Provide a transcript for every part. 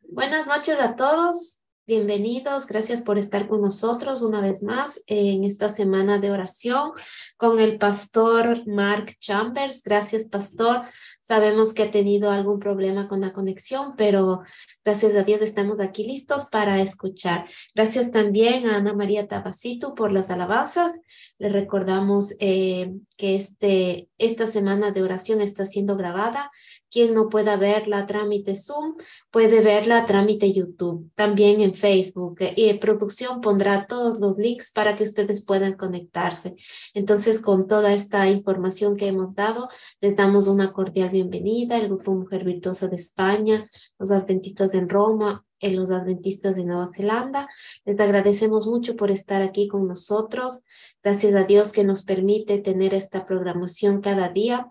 Buenas noches a todos, bienvenidos, gracias por estar con nosotros una vez más en esta semana de oración con el pastor Mark Chambers. Gracias, pastor. Sabemos que ha tenido algún problema con la conexión, pero gracias a Dios estamos aquí listos para escuchar. Gracias también a Ana María Tabasitu por las alabanzas. Le recordamos que esta semana de oración está siendo grabada. Quien no pueda verla a trámite Zoom, puede verla a trámite YouTube, también en Facebook. Y producción pondrá todos los links para que ustedes puedan conectarse. Entonces, con toda esta información que hemos dado, les damos una cordial bienvenida. El Grupo Mujer Virtuosa de España, los adventistas en Roma, los adventistas de Nueva Zelanda. Les agradecemos mucho por estar aquí con nosotros. Gracias a Dios que nos permite tener esta programación cada día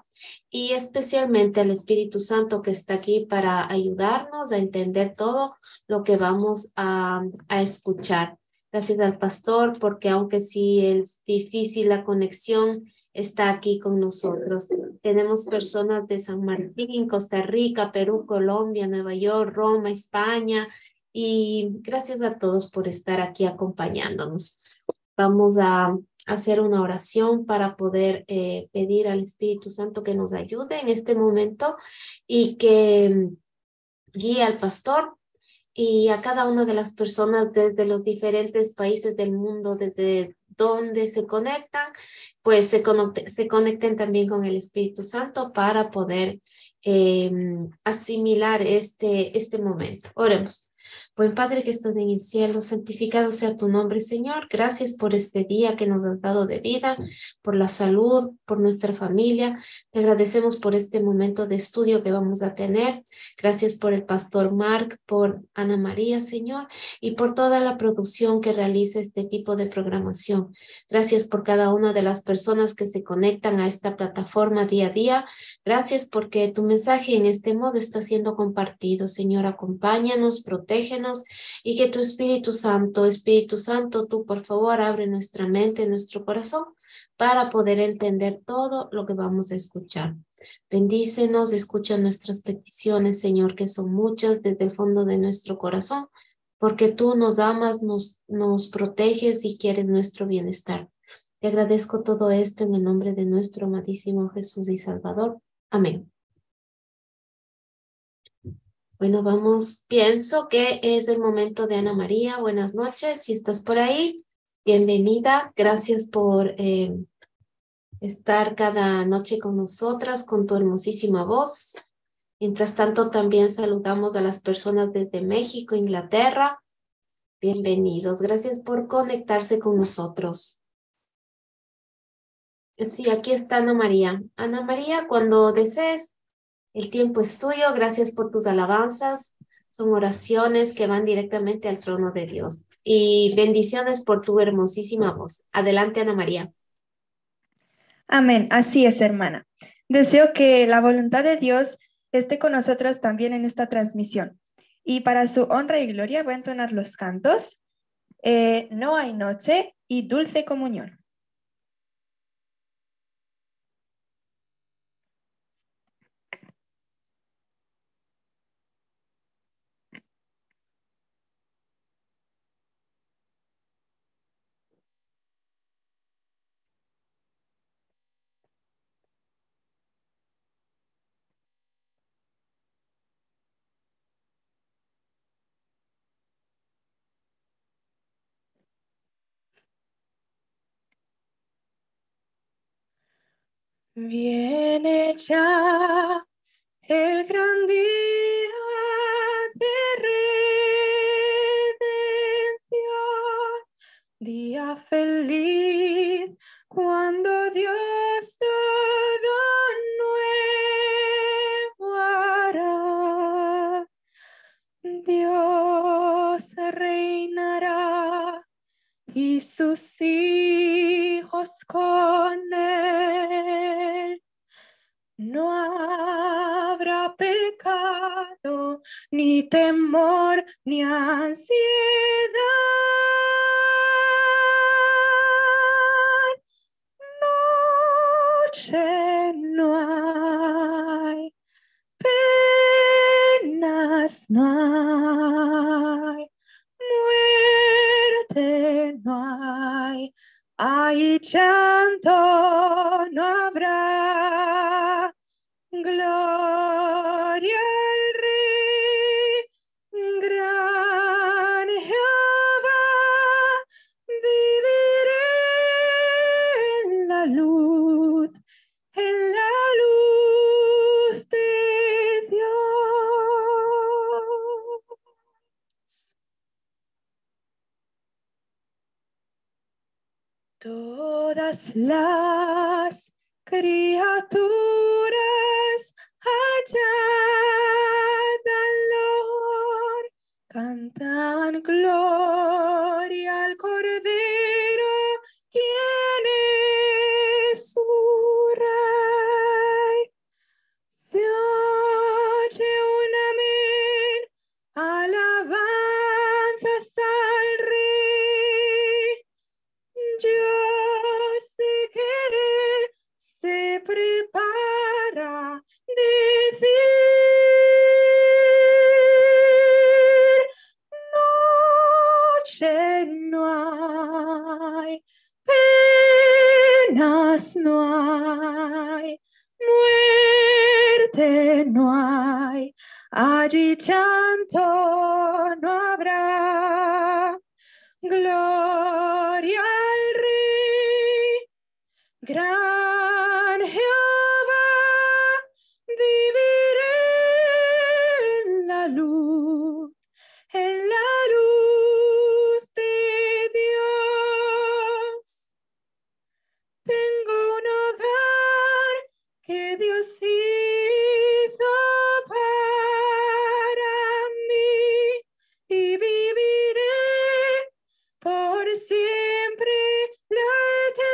y especialmente al Espíritu Santo que está aquí para ayudarnos a entender todo lo que vamos a escuchar. Gracias al pastor, porque aunque sí es difícil la conexión, está aquí con nosotros. Tenemos personas de San Martín, Costa Rica, Perú, Colombia, Nueva York, Roma, España, y gracias a todos por estar aquí acompañándonos. Vamos a hacer una oración para poder pedir al Espíritu Santo que nos ayude en este momento y que guíe al pastor y a cada una de las personas desde los diferentes países del mundo, desde donde se conectan, pues se conecten también con el Espíritu Santo para poder asimilar este momento. Oremos. Buen Padre que estás en el cielo, santificado sea tu nombre, Señor. Gracias por este día que nos has dado de vida, por la salud, por nuestra familia. Te agradecemos por este momento de estudio que vamos a tener. Gracias por el pastor Mark, por Ana María, Señor, y por toda la producción que realiza este tipo de programación. Gracias por cada una de las personas que se conectan a esta plataforma día a día. Gracias porque tu mensaje en este modo está siendo compartido. Señor, acompáñanos, protégenos y que tu Espíritu Santo, tú por favor abre nuestra mente, nuestro corazón para poder entender todo lo que vamos a escuchar. Bendícenos, escucha nuestras peticiones, Señor, que son muchas desde el fondo de nuestro corazón, porque tú nos amas, nos proteges y quieres nuestro bienestar. Te agradezco todo esto en el nombre de nuestro amadísimo Jesús y Salvador. Amén. Bueno, vamos, pienso que es el momento de Ana María. Buenas noches, si estás por ahí, bienvenida. Gracias por estar cada noche con nosotras, con tu hermosísima voz. Mientras tanto, también saludamos a las personas desde México, Inglaterra. Bienvenidos. Gracias por conectarse con nosotros. Sí, aquí está Ana María. Ana María, cuando desees, el tiempo es tuyo. Gracias por tus alabanzas. Son oraciones que van directamente al trono de Dios. Y bendiciones por tu hermosísima voz. Adelante, Ana María. Amén, así es, hermana. Deseo que la voluntad de Dios esté con nosotros también en esta transmisión. Y para su honra y gloria voy a entonar los cantos, No hay noche y Dulce Comunión. Viene ya el gran día de redención, día feliz cuando Dios todo nuevo hará. Dios reinará y sus hijos con él. No habrá pecado, ni temor, ni ansiedad. Noche no hay, penas penas no hay, muerte no hay, hay llanto no habrá, gloria al Rey, gran Jehová, viviré en la luz de Dios. Todas las criaturas allá dan loor, cantan gloria al Cordero, quien es su Rey. Se oye un amén, alabanzas al Rey. Yo sé que Él se prepara decir, noche no hay, penas no hay, muerte no hay, allí llanto no habrá, gloria al Rey, gran Jehová, viviré en la luz de Dios. Tengo un hogar que Dios hizo para mí y viviré por siempre la eternidad.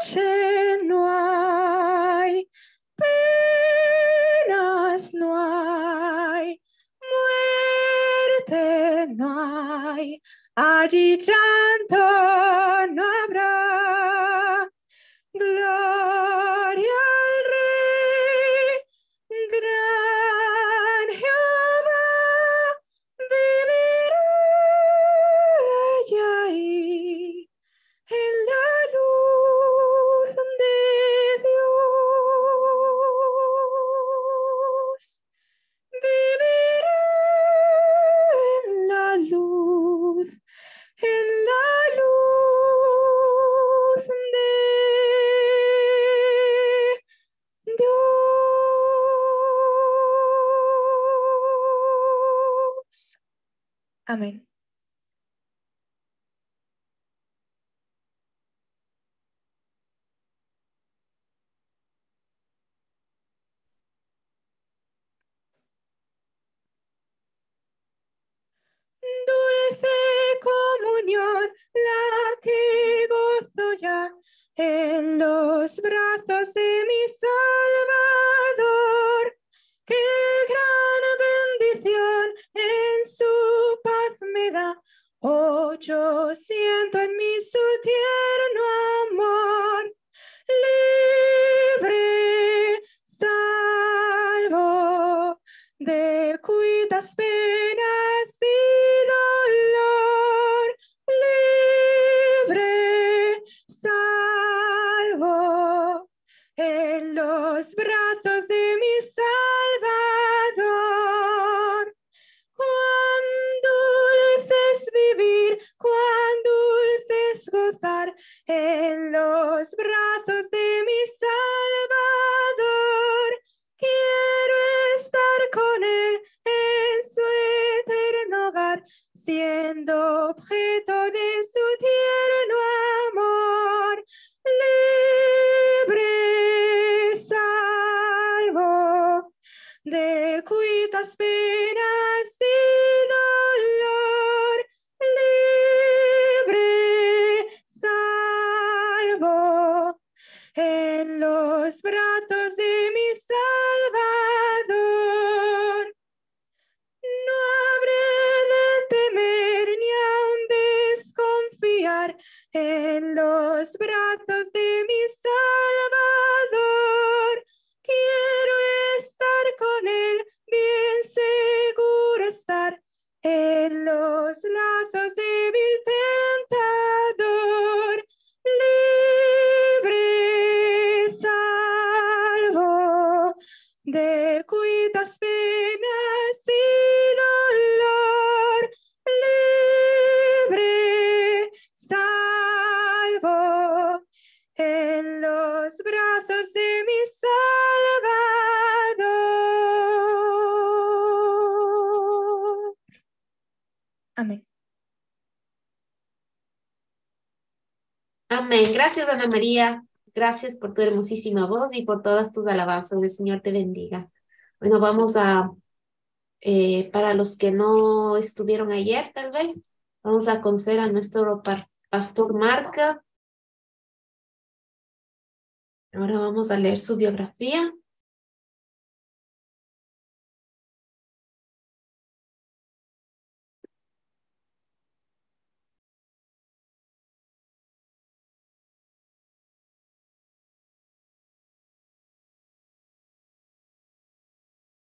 Noche no hay, penas no hay, muerte no hay, allí llanto no habrá, gloria al Rey, gran Jehová, viviré allí en la luz de Dios. Viviré en la luz de Dios. Amén. Dulce comunión, la que gozo ya en los brazos de mi Salvador. Qué gran bendición en su paz me da. Oh, yo siento en mí su tierno amor. Libre, salvo de cuitas penas y dolor, libre, salvo en los brazos de mi Salvador. Cuán dulce es vivir, cuán dulce es gozar en los brazos de mi Salvador. Quiero estar con Él en su eterno hogar, siendo objeto de su tierno amor. Libre, salvo de cuitas penas y dolor. Libre, salvo en los brazos de mi Salvador. No habré de temer ni aun desconfiar en los brazos de mi Salvador. en los lazos de mi tentador, libre, salvo, de cuitas penas y dolor, libre, salvo, en los brazos de mi Salvador. Amén. Amén. Gracias, Ana María. Gracias por tu hermosísima voz y por todas tus alabanzas. El Señor te bendiga. Bueno, vamos a, para los que no estuvieron ayer, tal vez, vamos a conocer a nuestro pastor Mark. Ahora vamos a leer su biografía.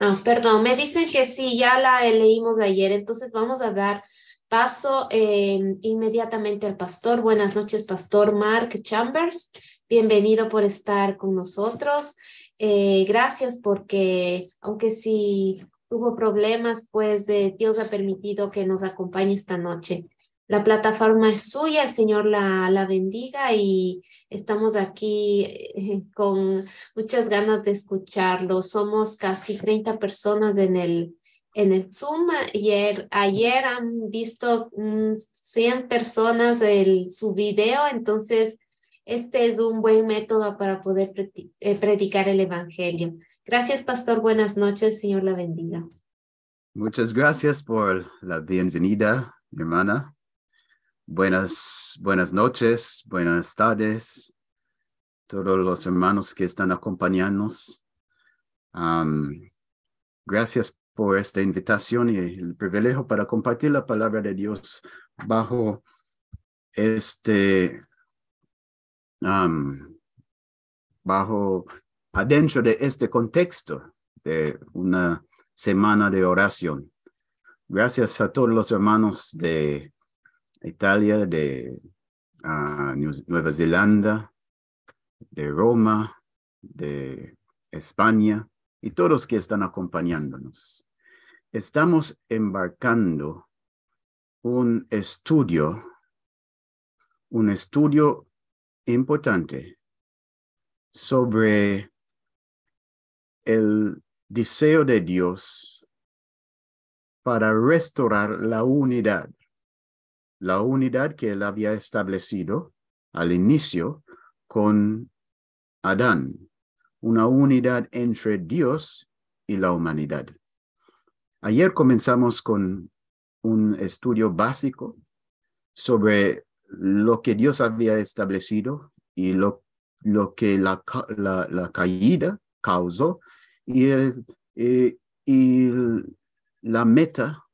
Ah, perdón, me dicen que sí, ya la leímos ayer, entonces vamos a dar paso inmediatamente al pastor. Buenas noches, pastor Mark Chambers. Bienvenido por estar con nosotros. Gracias porque, aunque sí hubo problemas, pues Dios ha permitido que nos acompañe esta noche. La plataforma es suya, el Señor la bendiga y estamos aquí con muchas ganas de escucharlo. Somos casi 30 personas en el Zoom. Ayer han visto 100 personas su video, entonces este es un buen método para poder predicar el Evangelio. Gracias, pastor. Buenas noches. Señor la bendiga. Muchas gracias por la bienvenida, mi hermana. Buenas noches, buenas tardes, todos los hermanos que están acompañándonos. Gracias por esta invitación y el privilegio para compartir la palabra de Dios bajo adentro de este contexto de una semana de oración. Gracias a todos los hermanos de Italia, de Nueva Zelanda, de Roma, de España y todos que están acompañándonos. Estamos embarcando un estudio importante sobre el deseo de Dios para restaurar la unidad que él había establecido al inicio con Adán, una unidad entre Dios y la humanidad. Ayer comenzamos con un estudio básico sobre lo que Dios había establecido y lo que la caída causó y la meta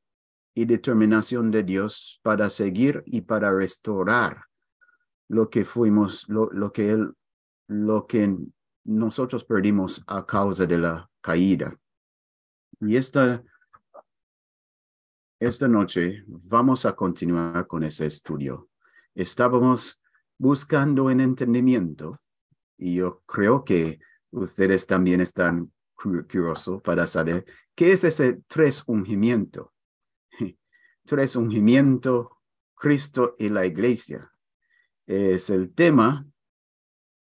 y determinación de Dios para seguir y para restaurar lo que fuimos, lo que nosotros perdimos a causa de la caída. Y esta noche vamos a continuar con ese estudio. Estábamos buscando en entendimiento y yo creo que ustedes también están curiosos para saber qué es ese tres ungimiento. Tres ungimiento, Cristo y la iglesia. Es el tema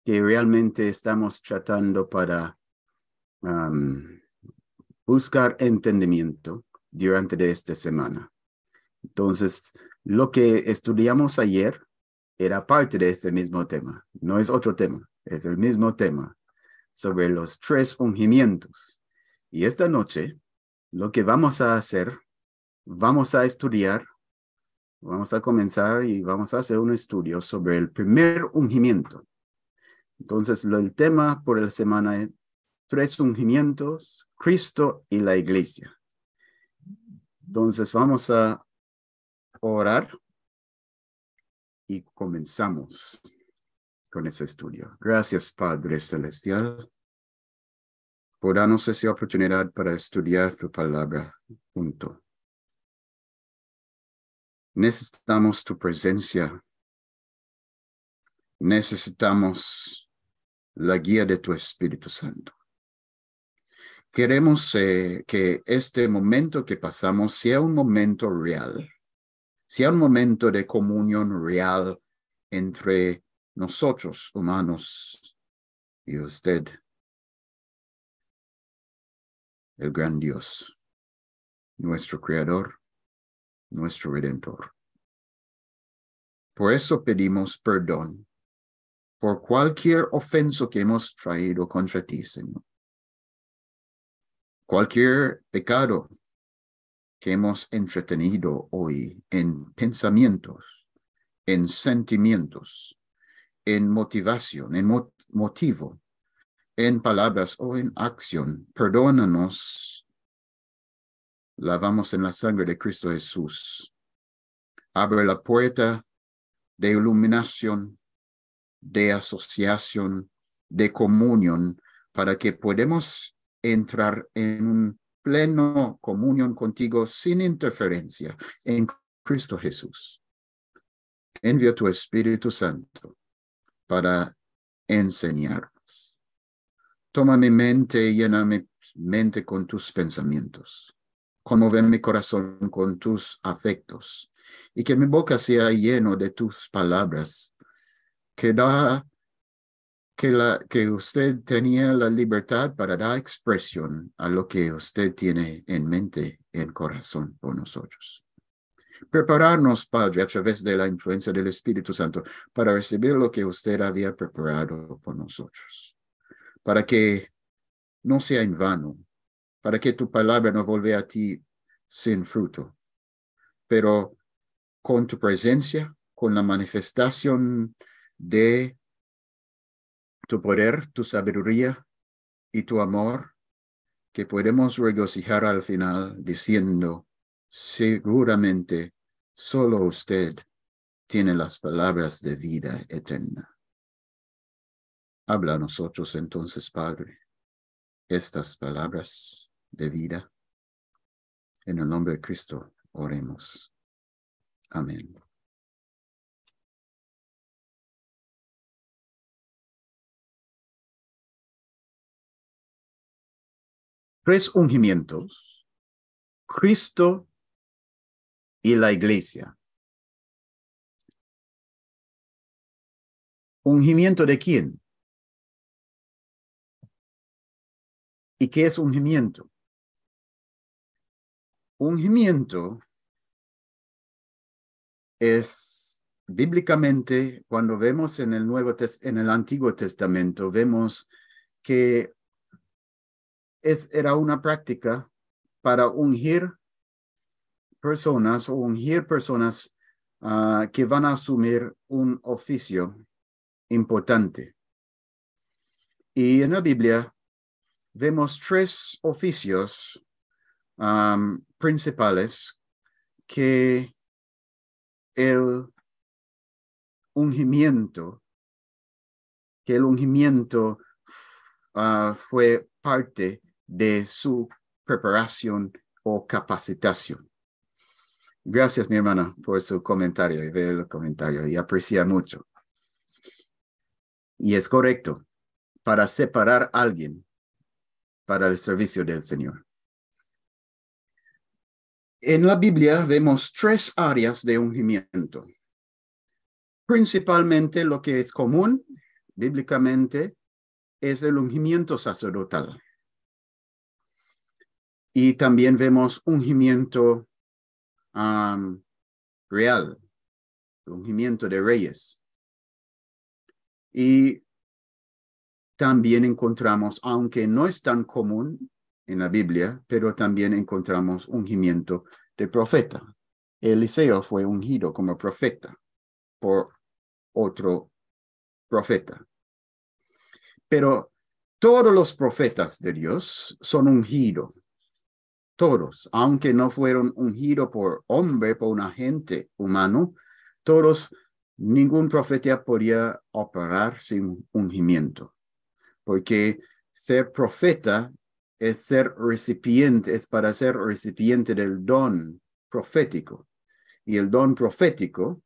que realmente estamos tratando para buscar entendimiento durante esta semana. Entonces, lo que estudiamos ayer era parte de este mismo tema. No es otro tema, es el mismo tema sobre los tres ungimientos. Y esta noche, lo que vamos a hacer, vamos a estudiar, vamos a comenzar y vamos a hacer un estudio sobre el primer ungimiento. Entonces, el tema por la semana es tres ungimientos, Cristo y la iglesia. Entonces, vamos a orar y comenzamos con ese estudio. Gracias, Padre Celestial, por darnos esa oportunidad para estudiar tu palabra junto. Necesitamos tu presencia. Necesitamos la guía de tu Espíritu Santo. Queremos que este momento que pasamos sea un momento real, sea un momento de comunión real entre nosotros, humanos, y usted, el gran Dios, nuestro Creador, nuestro Redentor. Por eso pedimos perdón por cualquier ofensa que hemos traído contra ti, Señor. Cualquier pecado que hemos entretenido hoy en pensamientos, en sentimientos, en motivación, en motivo, en palabras o en acción. Perdónanos. Lavamos en la sangre de Cristo Jesús. Abre la puerta de iluminación, de asociación, de comunión, para que podamos entrar en un pleno comunión contigo sin interferencia en Cristo Jesús. Envía tu Espíritu Santo para enseñarnos. Toma mi mente y llena mi mente con tus pensamientos. Conmueve mi corazón con tus afectos y que mi boca sea lleno de tus palabras que usted tenía la libertad para dar expresión a lo que usted tiene en mente, en corazón por nosotros. Prepararnos, Padre, a través de la influencia del Espíritu Santo para recibir lo que usted había preparado por nosotros, para que no sea en vano, para que tu palabra no vuelva a ti sin fruto, pero con tu presencia, con la manifestación de tu poder, tu sabiduría y tu amor, que podemos regocijar al final diciendo, seguramente solo usted tiene las palabras de vida eterna. Habla a nosotros entonces, Padre, estas palabras de vida. En el nombre de Cristo oremos. Amén. Tres ungimientos: Cristo y la iglesia. ¿Ungimiento de quién? ¿Y qué es ungimiento? Ungimiento es bíblicamente, cuando vemos en el Antiguo Testamento, vemos que era una práctica para ungir personas que van a asumir un oficio importante. Y en la Biblia vemos tres oficios principales que el ungimiento fue parte de su preparación o capacitación. Gracias, mi hermana, por su comentario, y veo el comentario y aprecia mucho. Y es correcto, para separar a alguien para el servicio del Señor. En la Biblia vemos tres áreas de ungimiento. Principalmente lo que es común bíblicamente es el ungimiento sacerdotal. Y también vemos ungimiento real, ungimiento de reyes. Y también encontramos, aunque no es tan común en la Biblia, pero también encontramos ungimiento de profeta. Eliseo fue ungido como profeta por otro profeta. Pero todos los profetas de Dios son ungidos. Todos, aunque no fueron ungidos por hombre, por un agente humano, ningún profeta podía operar sin ungimiento. Porque ser profeta es para ser recipiente del don profético. y el don profético,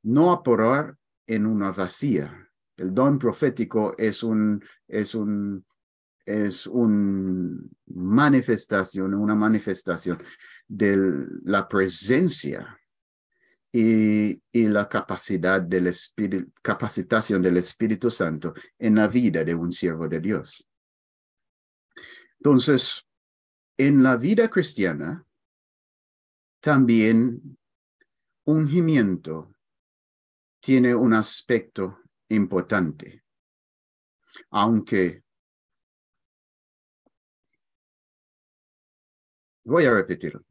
no operar en una vacía. El don profético es una manifestación de la presencia y la capacitación del Espíritu Santo en la vida de un siervo de Dios. Entonces, en la vida cristiana, también ungimiento tiene un aspecto importante, aunque voy a repetirlo.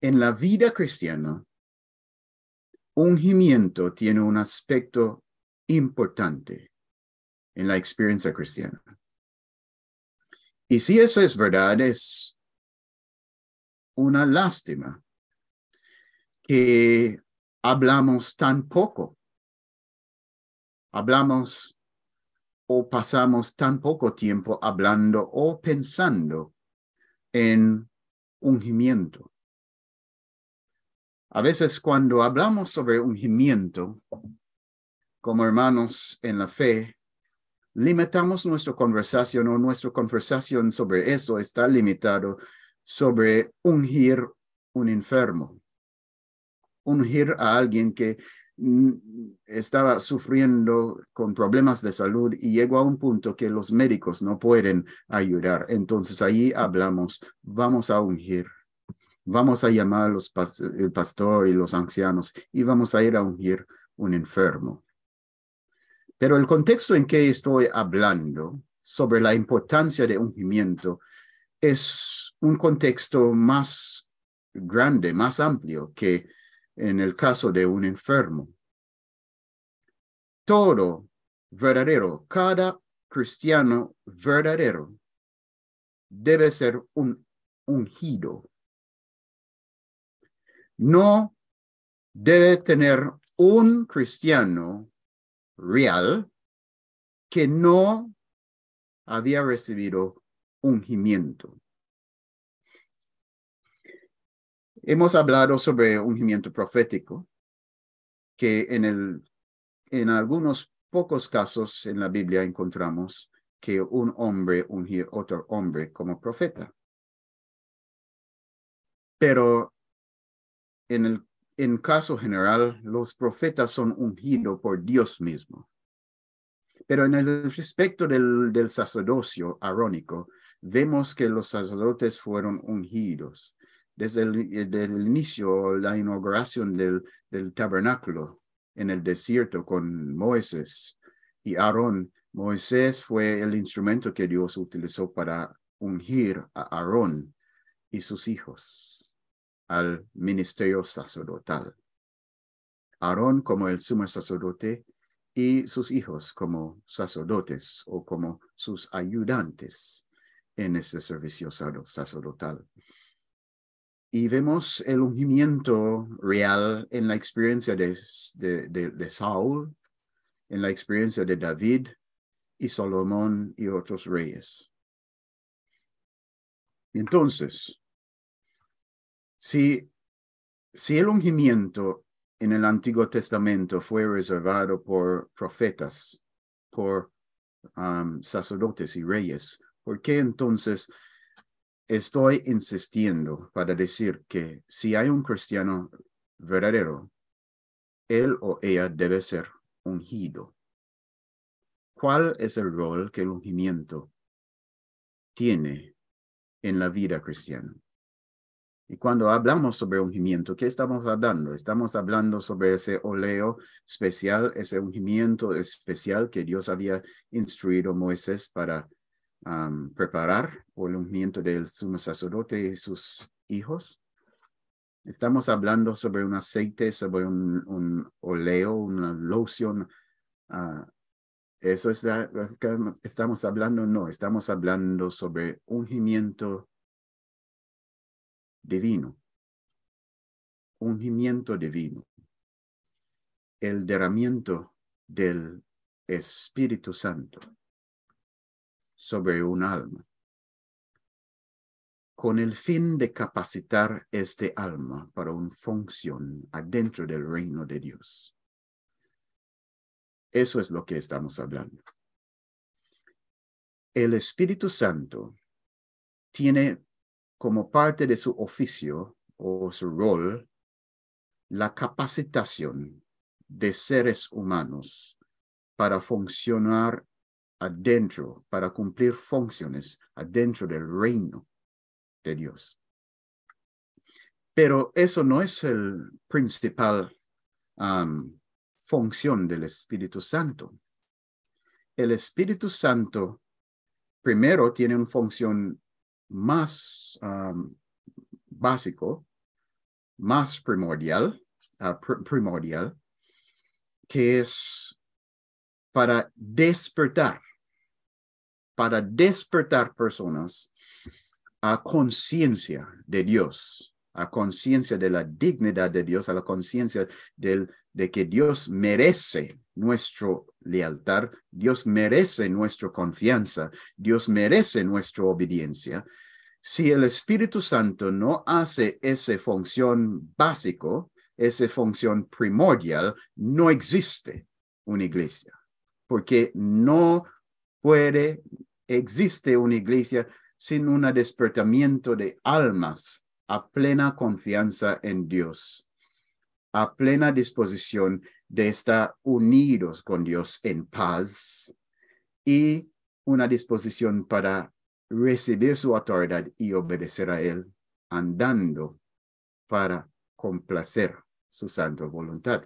En la vida cristiana, ungimiento tiene un aspecto importante en la experiencia cristiana. Y si eso es verdad, es una lástima que hablamos tan poco. Hablamos o pasamos tan poco tiempo hablando o pensando en ungimiento. A veces cuando hablamos sobre ungimiento, como hermanos en la fe, limitamos nuestra conversación o nuestra conversación sobre eso está limitado sobre ungir un enfermo. Ungir a alguien que estaba sufriendo con problemas de salud y llegó a un punto que los médicos no pueden ayudar. Entonces ahí hablamos, vamos a ungir, vamos a llamar el pastor y los ancianos y vamos a ir a ungir un enfermo. Pero el contexto en que estoy hablando sobre la importancia de ungimiento es un contexto más grande, más amplio que en el caso de un enfermo. Todo verdadero, cada cristiano verdadero debe ser un ungido. No debe tener un cristiano real que no había recibido ungimiento. Hemos hablado sobre ungimiento profético, que en algunos pocos casos en la Biblia encontramos que un hombre ungir otro hombre como profeta. Pero en caso general, los profetas son ungidos por Dios mismo. Pero en el respecto del sacerdocio arónico, vemos que los sacerdotes fueron ungidos. Desde el inicio, la inauguración del tabernáculo en el desierto con Moisés y Aarón. Moisés fue el instrumento que Dios utilizó para ungir a Aarón y sus hijos al ministerio sacerdotal. Aarón como el sumo sacerdote y sus hijos como sacerdotes o como sus ayudantes en ese servicio sacerdotal. Y vemos el ungimiento real en la experiencia de Saúl, en la experiencia de David y Salomón y otros reyes. Entonces, si el ungimiento en el Antiguo Testamento fue reservado por profetas, por sacerdotes y reyes, ¿por qué entonces estoy insistiendo para decir que si hay un cristiano verdadero, él o ella debe ser ungido? ¿Cuál es el rol que el ungimiento tiene en la vida cristiana? Y cuando hablamos sobre ungimiento, ¿qué estamos hablando? Estamos hablando sobre ese óleo especial, ese ungimiento especial que Dios había instruido a Moisés para preparar por el ungimiento del sumo sacerdote y sus hijos. Estamos hablando sobre un aceite, sobre un óleo, una loción. ¿Eso es lo que estamos hablando? No, estamos hablando sobre ungimiento divino. Ungimiento divino. El derramamiento del Espíritu Santo sobre un alma. con el fin de capacitar este alma para una función adentro del reino de Dios. Eso es lo que estamos hablando. El Espíritu Santo tiene como parte de su oficio o su rol la capacitación de seres humanos para funcionar adentro, para cumplir funciones adentro del reino de Dios. Pero eso no es el principal función del Espíritu Santo. El Espíritu Santo primero tiene una función más básico, más primordial, que es para despertar personas a conciencia de Dios, a conciencia de la dignidad de Dios, a la conciencia de que Dios merece nuestra lealtad, Dios merece nuestra confianza, Dios merece nuestra obediencia. Si el Espíritu Santo no hace esa función básica, esa función primordial, no existe una iglesia, porque no existe una iglesia sin un despertamiento de almas a plena confianza en Dios, a plena disposición de estar unidos con Dios en paz y una disposición para recibir su autoridad y obedecer a Él, andando para complacer su santa voluntad.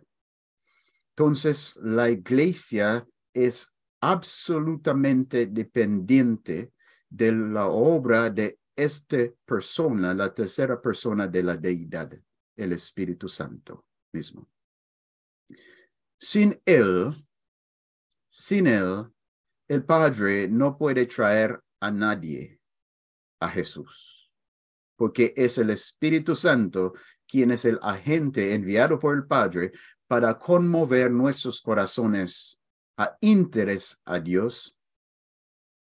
Entonces, la iglesia es absolutamente dependiente de la obra de esta persona, la tercera persona de la deidad, el Espíritu Santo mismo. Sin él, el Padre no puede traer a nadie a Jesús, porque es el Espíritu Santo quien es el agente enviado por el Padre para conmover nuestros corazones a interés a Dios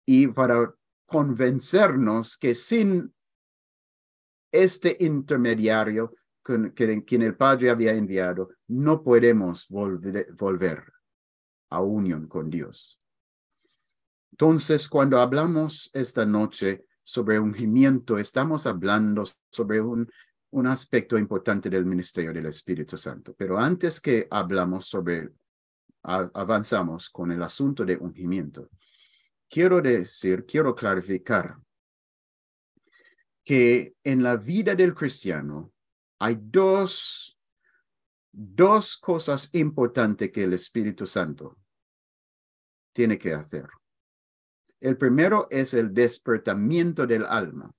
y para convencernos que sin este intermediario quien el Padre había enviado, no podemos volver a unión con Dios. Entonces, cuando hablamos esta noche sobre ungimiento, estamos hablando sobre un aspecto importante del ministerio del Espíritu Santo. Pero antes que avanzamos con el asunto de ungimiento, quiero clarificar que en la vida del cristiano hay dos cosas importantes que el Espíritu Santo tiene que hacer. El primero es el despertamiento del alma.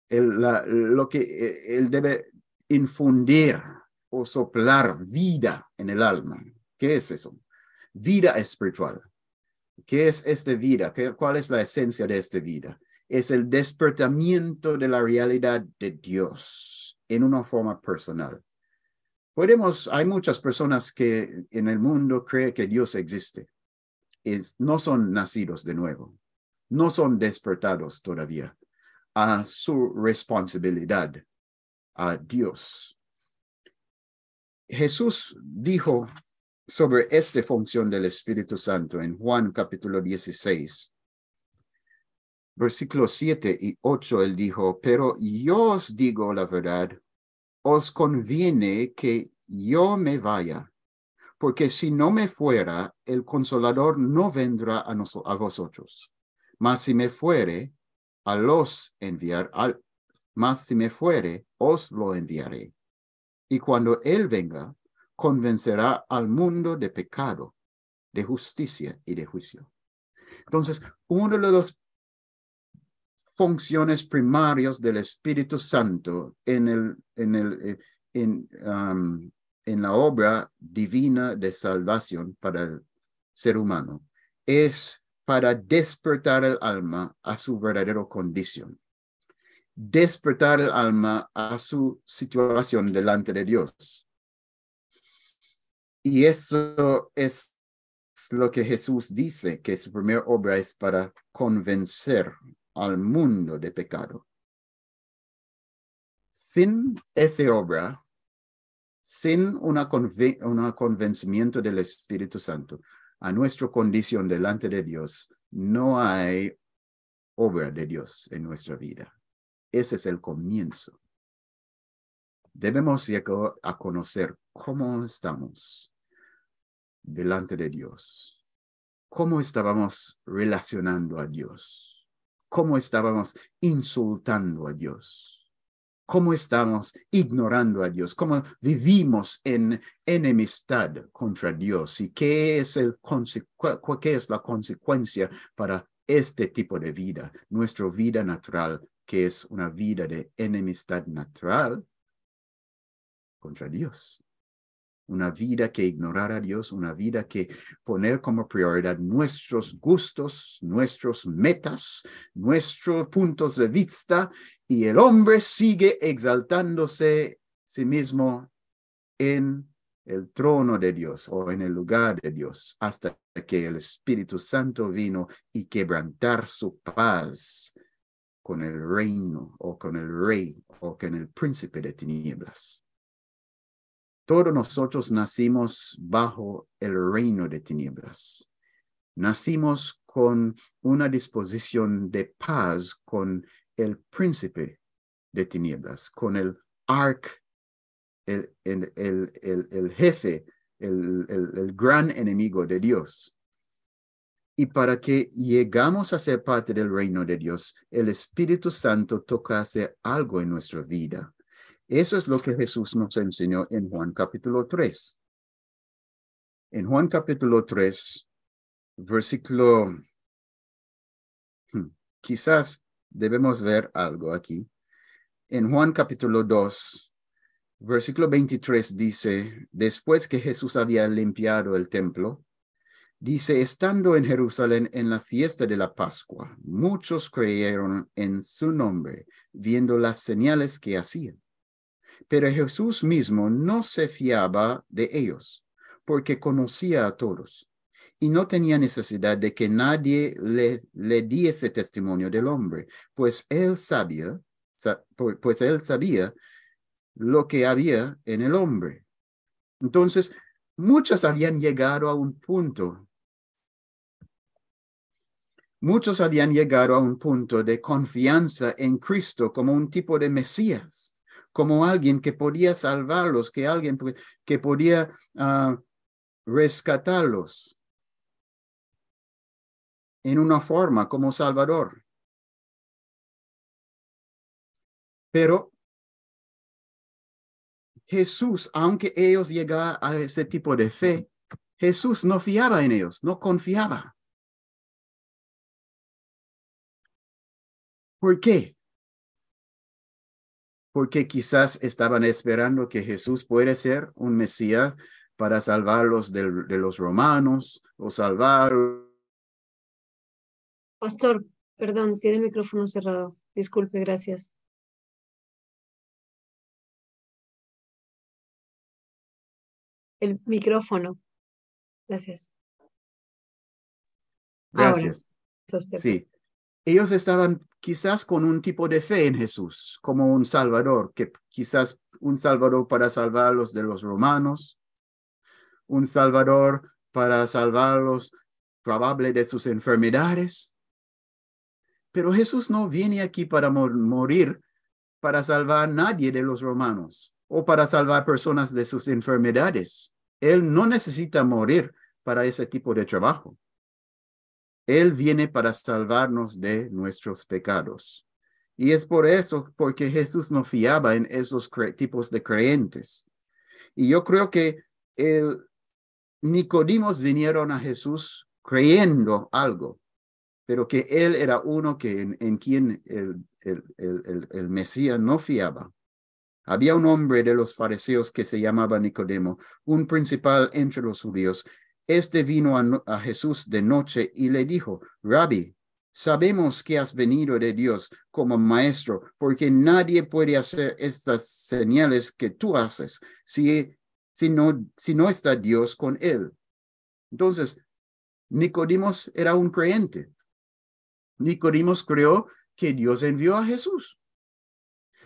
Lo que él debe infundir o soplar vida en el alma. ¿Qué es eso? Vida espiritual. ¿Qué es esta vida? ¿Cuál es la esencia de esta vida? Es el despertamiento de la realidad de Dios en una forma personal. Hay muchas personas que en el mundo creen que Dios existe. No son nacidos de nuevo. No son despertados todavía a su responsabilidad a Dios. Jesús dijo sobre esta función del Espíritu Santo en Juan capítulo 16, versículos 7 y 8, él dijo, pero yo os digo la verdad, os conviene que yo me vaya, porque si no me fuera, el Consolador no vendrá a vosotros. Mas si me fuere, os lo enviaré. Y cuando él venga, convencerá al mundo de pecado, de justicia y de juicio. Entonces, una de las funciones primarias del Espíritu Santo en la obra divina de salvación para el ser humano es para despertar el alma a su verdadera condición. Despertar el alma a su situación delante de Dios. Y eso es lo que Jesús dice, que su primera obra es para convencer al mundo de pecado. Sin esa obra, sin un convencimiento del Espíritu Santo a nuestra condición delante de Dios, no hay obra de Dios en nuestra vida. Ese es el comienzo. Debemos llegar a conocer cómo estamos delante de Dios, cómo estábamos relacionando a Dios, cómo estábamos insultando a Dios, cómo estamos ignorando a Dios, cómo vivimos en enemistad contra Dios y qué es la consecuencia para este tipo de vida, nuestra vida natural, que es una vida de enemistad natural contra Dios. Una vida que ignorar a Dios, una vida que poner como prioridad nuestros gustos, nuestros metas, nuestros puntos de vista, y el hombre sigue exaltándose sí mismo en el trono de Dios o en el lugar de Dios, hasta que el Espíritu Santo vino y quebrantar su paz con el reino o con el rey o con el príncipe de tinieblas. Todos nosotros nacimos bajo el reino de tinieblas. Nacimos con una disposición de paz con el príncipe de tinieblas, con el el jefe, el gran enemigo de Dios. Y para que llegamos a ser parte del reino de Dios, el Espíritu Santo toca hacer algo en nuestra vida. Eso es lo que Jesús nos enseñó en Juan capítulo 3. En Juan capítulo 3, versículo, quizás debemos ver algo aquí. En Juan capítulo 2, versículo 23 dice, después que Jesús había limpiado el templo, dice, estando en Jerusalén en la fiesta de la Pascua, muchos creyeron en su nombre, viendo las señales que hacían. Pero Jesús mismo no se fiaba de ellos, porque conocía a todos, y no tenía necesidad de que nadie le diese testimonio del hombre, pues él sabía lo que había en el hombre. Entonces, muchos habían llegado a un punto. Muchos habían llegado a un punto de confianza en Cristo como un tipo de Mesías, como alguien que podía salvarlos, que alguien que podía rescatarlos en una forma como Salvador. Pero Jesús, aunque ellos llegaban a ese tipo de fe, Jesús no fiaba en ellos, no confiaba. ¿Por qué? Porque quizás estaban esperando que Jesús puede ser un Mesías para salvarlos de los romanos o salvar. Pastor, perdón, tiene el micrófono cerrado. Disculpe, gracias. El micrófono. Gracias. Gracias. Ahora, usted. Sí. Ellos estaban quizás con un tipo de fe en Jesús, como un Salvador, que quizás un Salvador para salvarlos de los romanos, un Salvador para salvarlos probable de sus enfermedades. Pero Jesús no viene aquí para morir, para salvar a nadie de los romanos o para salvar personas de sus enfermedades. Él no necesita morir para ese tipo de trabajo. Él viene para salvarnos de nuestros pecados. Y es por eso, porque Jesús no fiaba en esos tipos de creyentes. Y yo creo que Nicodimos vinieron a Jesús creyendo algo, pero que él era uno que en quien el Mesías no fiaba. Había un hombre de los fariseos que se llamaba Nicodemo, un principal entre los judíos. Este vino a Jesús de noche y le dijo, Rabí, sabemos que has venido de Dios como maestro, porque nadie puede hacer estas señales que tú haces si no está Dios con él. Entonces, Nicodemos era un creyente. Nicodemos creyó que Dios envió a Jesús.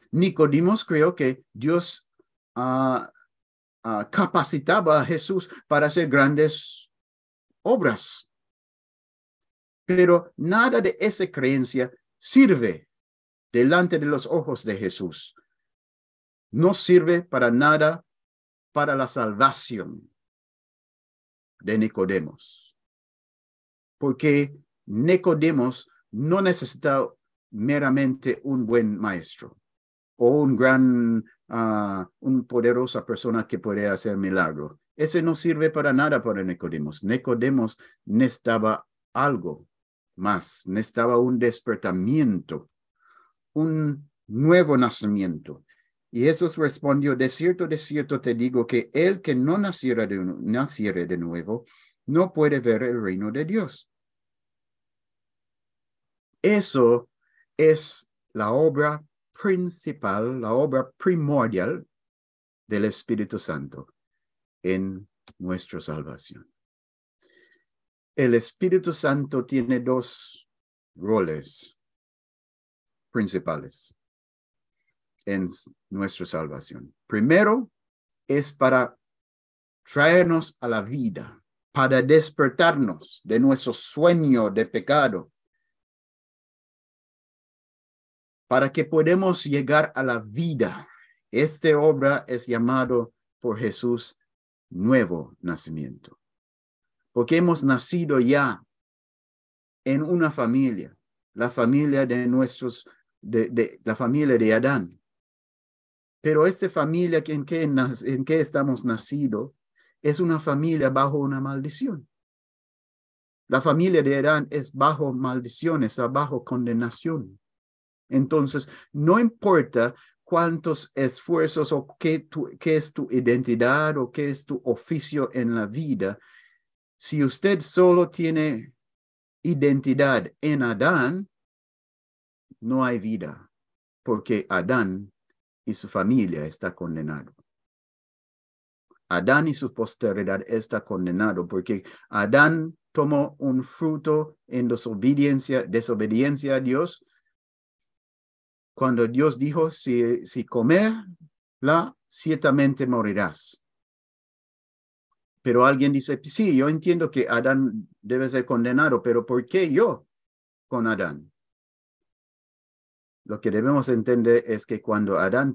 Nicodemos creyó que Dios capacitaba a Jesús para hacer grandes obras. Pero nada de esa creencia sirve delante de los ojos de Jesús. No sirve para nada para la salvación de Nicodemos. Porque Nicodemos no necesita meramente un buen maestro o un poderosa persona que puede hacer milagro. Ese no sirve para nada para Nicodemos. Nicodemos necesitaba algo más, necesitaba un despertamiento, un nuevo nacimiento. Y Jesús respondió, de cierto te digo que el que no naciere de nuevo, no puede ver el reino de Dios. Eso es la obra principal, la obra primordial del Espíritu Santo en nuestra salvación. El Espíritu Santo tiene dos roles principales en nuestra salvación. Primero, es para traernos a la vida, para despertarnos de nuestro sueño de pecado, para que podamos llegar a la vida. Esta obra es llamado por Jesús nuevo nacimiento, porque hemos nacido ya en una familia, la familia de la familia de Adán. Pero esta familia en que estamos nacidos es una familia bajo una maldición. La familia de Adán es bajo maldición, está bajo condenación. Entonces, no importa cuántos esfuerzos o qué es tu identidad o qué es tu oficio en la vida, si usted solo tiene identidad en Adán, no hay vida, porque Adán y su familia está condenado. Adán y su posteridad está condenado porque Adán tomó un fruto en desobediencia a Dios. Cuando Dios dijo, si comerla, ciertamente morirás. Pero alguien dice, sí, yo entiendo que Adán debe ser condenado, pero ¿por qué yo con Adán? Lo que debemos entender es que cuando Adán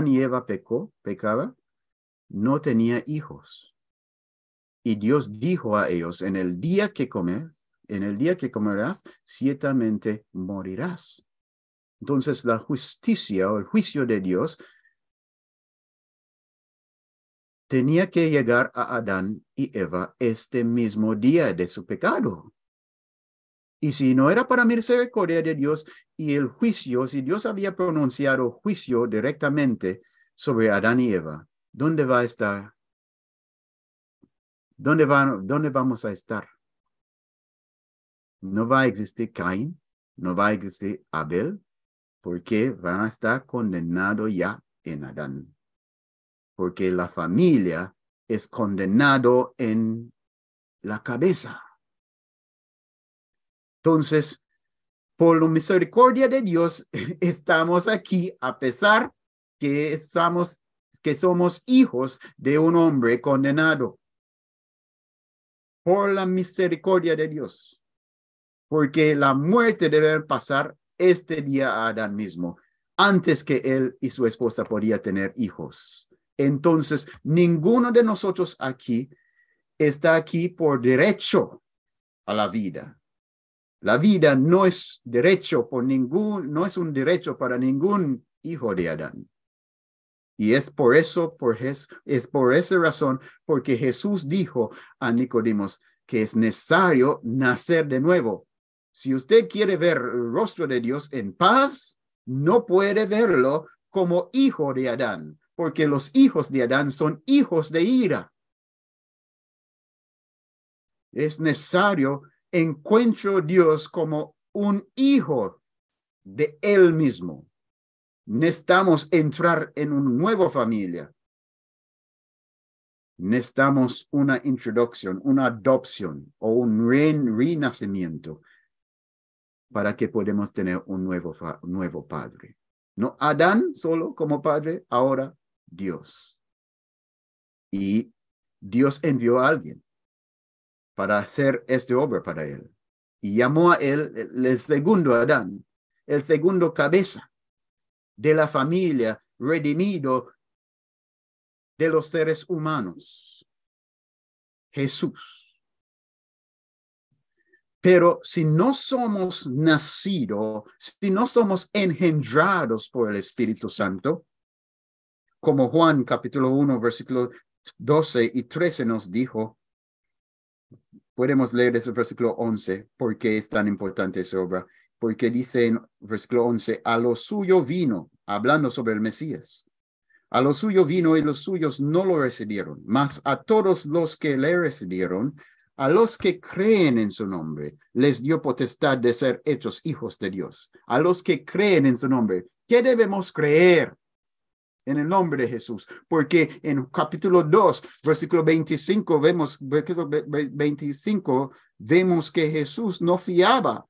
y Eva pecaba, no tenía hijos. Y Dios dijo a ellos, en el día que comerás, ciertamente morirás. Entonces la justicia o el juicio de Dios tenía que llegar a Adán y Eva este mismo día de su pecado. Y si no era para misericordia de Dios y el juicio, si Dios había pronunciado juicio directamente sobre Adán y Eva, ¿dónde va a estar? ¿Dónde vamos a estar? No va a existir Caín, no va a existir Abel, porque van a estar condenados ya en Adán. Porque la familia es condenado en la cabeza. Entonces, por la misericordia de Dios, estamos aquí a pesar que somos hijos de un hombre condenado. Por la misericordia de Dios. Porque la muerte debe pasar este día a Adán mismo, antes que él y su esposa podían tener hijos. Entonces, ninguno de nosotros aquí está aquí por derecho a la vida. La vida no es no es un derecho para ningún hijo de Adán. Y es por esa razón, porque Jesús dijo a Nicodemos que es necesario nacer de nuevo. Si usted quiere ver el rostro de Dios en paz, no puede verlo como hijo de Adán, porque los hijos de Adán son hijos de ira. Es necesario encuentro Dios como un hijo de él mismo. Necesitamos entrar en una nueva familia. Necesitamos una introducción, una adopción o un renacimiento. para que podamos tener un nuevo padre. No Adán solo como padre, ahora Dios. Y Dios envió a alguien para hacer esta obra para él. Y llamó a él el segundo Adán, el segundo cabeza de la familia, redimido de los seres humanos, Jesús. Pero si no somos nacidos, si no somos engendrados por el Espíritu Santo, como Juan capítulo 1, versículo 12 y 13 nos dijo, podemos leer ese versículo 11, porque es tan importante esa obra, porque dice en versículo 11, a lo suyo vino, hablando sobre el Mesías, a lo suyo vino y los suyos no lo recibieron, mas a todos los que le recibieron, a los que creen en su nombre, les dio potestad de ser hechos hijos de Dios. A los que creen en su nombre. ¿Qué debemos creer en el nombre de Jesús? Porque en capítulo 2, versículo 25, vemos que Jesús no fiaba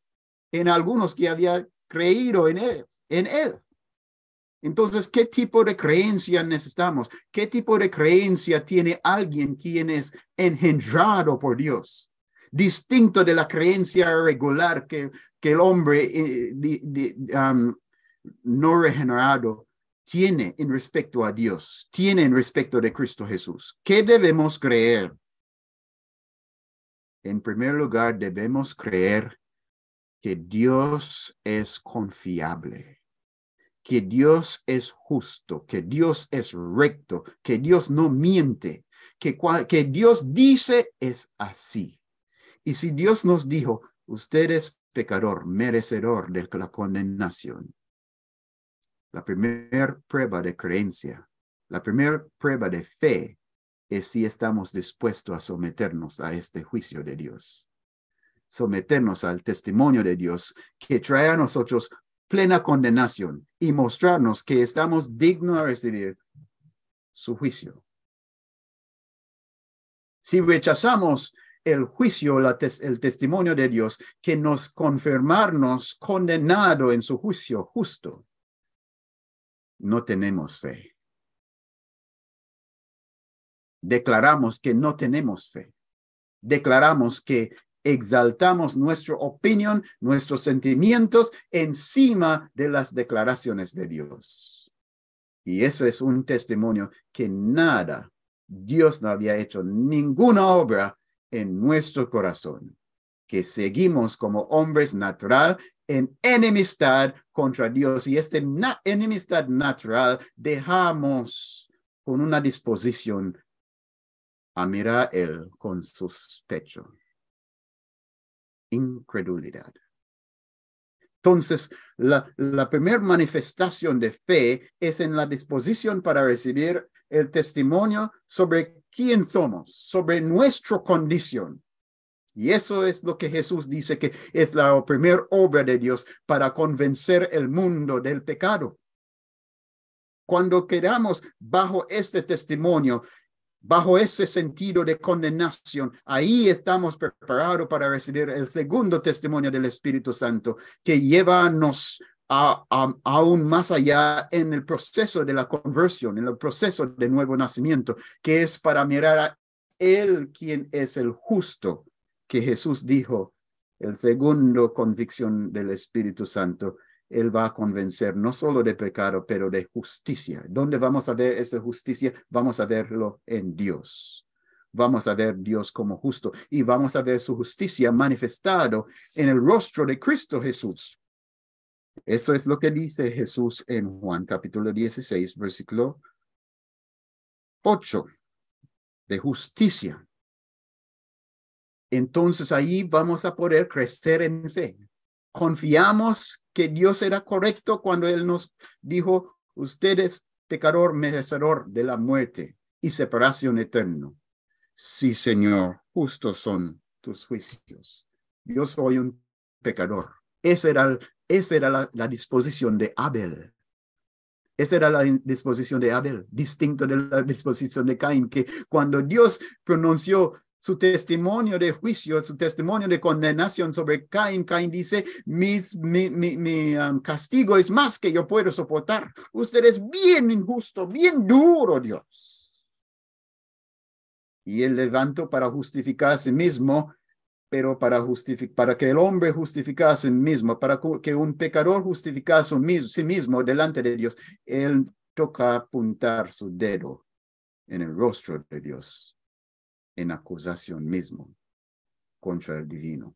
en algunos que habían creído en él. Entonces, ¿qué tipo de creencia necesitamos? ¿Qué tipo de creencia tiene alguien quien es engendrado por Dios? Distinto de la creencia regular que el hombre no regenerado tiene en respecto a Dios, tiene en respecto de Cristo Jesús. ¿Qué debemos creer? En primer lugar, debemos creer que Dios es confiable, que Dios es justo, que Dios es recto, que Dios no miente, que Dios dice es así. Y si Dios nos dijo, usted es pecador, merecedor de la condenación, la primera prueba de creencia, la primera prueba de fe es si estamos dispuestos a someternos a este juicio de Dios, someternos al testimonio de Dios que trae a nosotros plena condenación y mostrarnos que estamos dignos de recibir su juicio. Si rechazamos el juicio, el testimonio de Dios, que nos confirmarnos condenado en su juicio justo, no tenemos fe. Declaramos que no tenemos fe. Declaramos que exaltamos nuestra opinión, nuestros sentimientos encima de las declaraciones de Dios. Y eso es un testimonio que nada, Dios no había hecho ninguna obra en nuestro corazón, que seguimos como hombres natural en enemistad contra Dios. Y esta enemistad natural dejamos con una disposición a mirar él con sospecho. Incredulidad. Entonces, la primera manifestación de fe es en la disposición para recibir el testimonio sobre quién somos, sobre nuestra condición. Y eso es lo que Jesús dice que es la primera obra de Dios para convencer el mundo del pecado. Cuando quedamos bajo este testimonio, bajo ese sentido de condenación, ahí estamos preparados para recibir el segundo testimonio del Espíritu Santo, que lleva-nos aún más allá en el proceso de la conversión, en el proceso de nuevo nacimiento, que es para mirar a Él, quien es el justo, que Jesús dijo, el segundo convicción del Espíritu Santo. Él va a convencer no solo de pecado, pero de justicia. ¿Dónde vamos a ver esa justicia? Vamos a verlo en Dios. Vamos a ver Dios como justo y vamos a ver su justicia manifestado en el rostro de Cristo Jesús. Eso es lo que dice Jesús en Juan capítulo 16, versículo 8, de justicia. Entonces ahí vamos a poder crecer en fe. Confiamos que Dios era correcto cuando Él nos dijo, usted es pecador, merecedor de la muerte y separación eterna. Sí, Señor, justos son tus juicios. Yo soy un pecador. Esa era la disposición de Abel. Esa era la disposición de Abel, distinto de la disposición de Caín, que cuando Dios pronunció su testimonio de juicio, su testimonio de condenación sobre Caín. Caín dice, mi castigo es más que yo puedo soportar. Usted es bien injusto, bien duro, Dios. Y él levantó para justificar a sí mismo, pero para que el hombre justificara a sí mismo, para que un pecador justificara a sí mismo delante de Dios, él toca apuntar su dedo en el rostro de Dios, en acusación mismo contra el divino.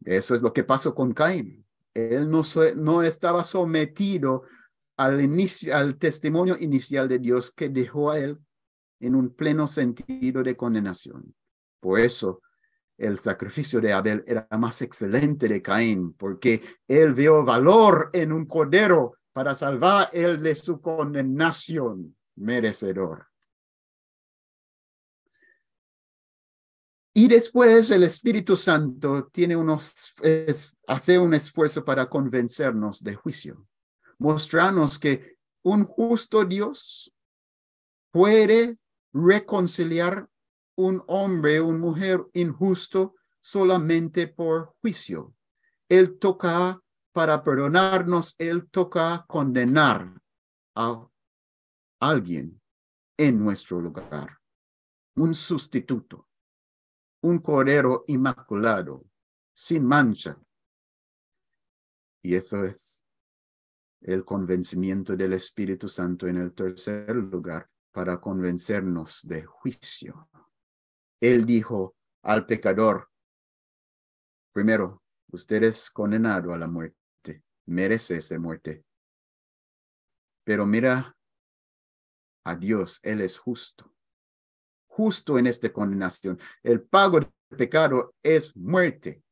Eso es lo que pasó con Caín. Él no estaba sometido al testimonio inicial de Dios que dejó a él en un pleno sentido de condenación. Por eso, el sacrificio de Abel era más excelente de Caín, porque él vio valor en un cordero para salvar él de su condenación merecedor. Y después el Espíritu Santo hace un esfuerzo para convencernos de juicio, mostrarnos que un justo Dios puede reconciliar un hombre, una mujer injusto solamente por juicio. Él toca para perdonarnos, él toca condenar a alguien en nuestro lugar. Un sustituto, un cordero inmaculado, sin mancha. Y eso es el convencimiento del Espíritu Santo en el tercer lugar, para convencernos de juicio. Él dijo al pecador, primero, usted es condenado a la muerte, merece esa muerte. Pero mira a Dios, Él es justo. Justo en esta condenación. El pago del pecado es muerte.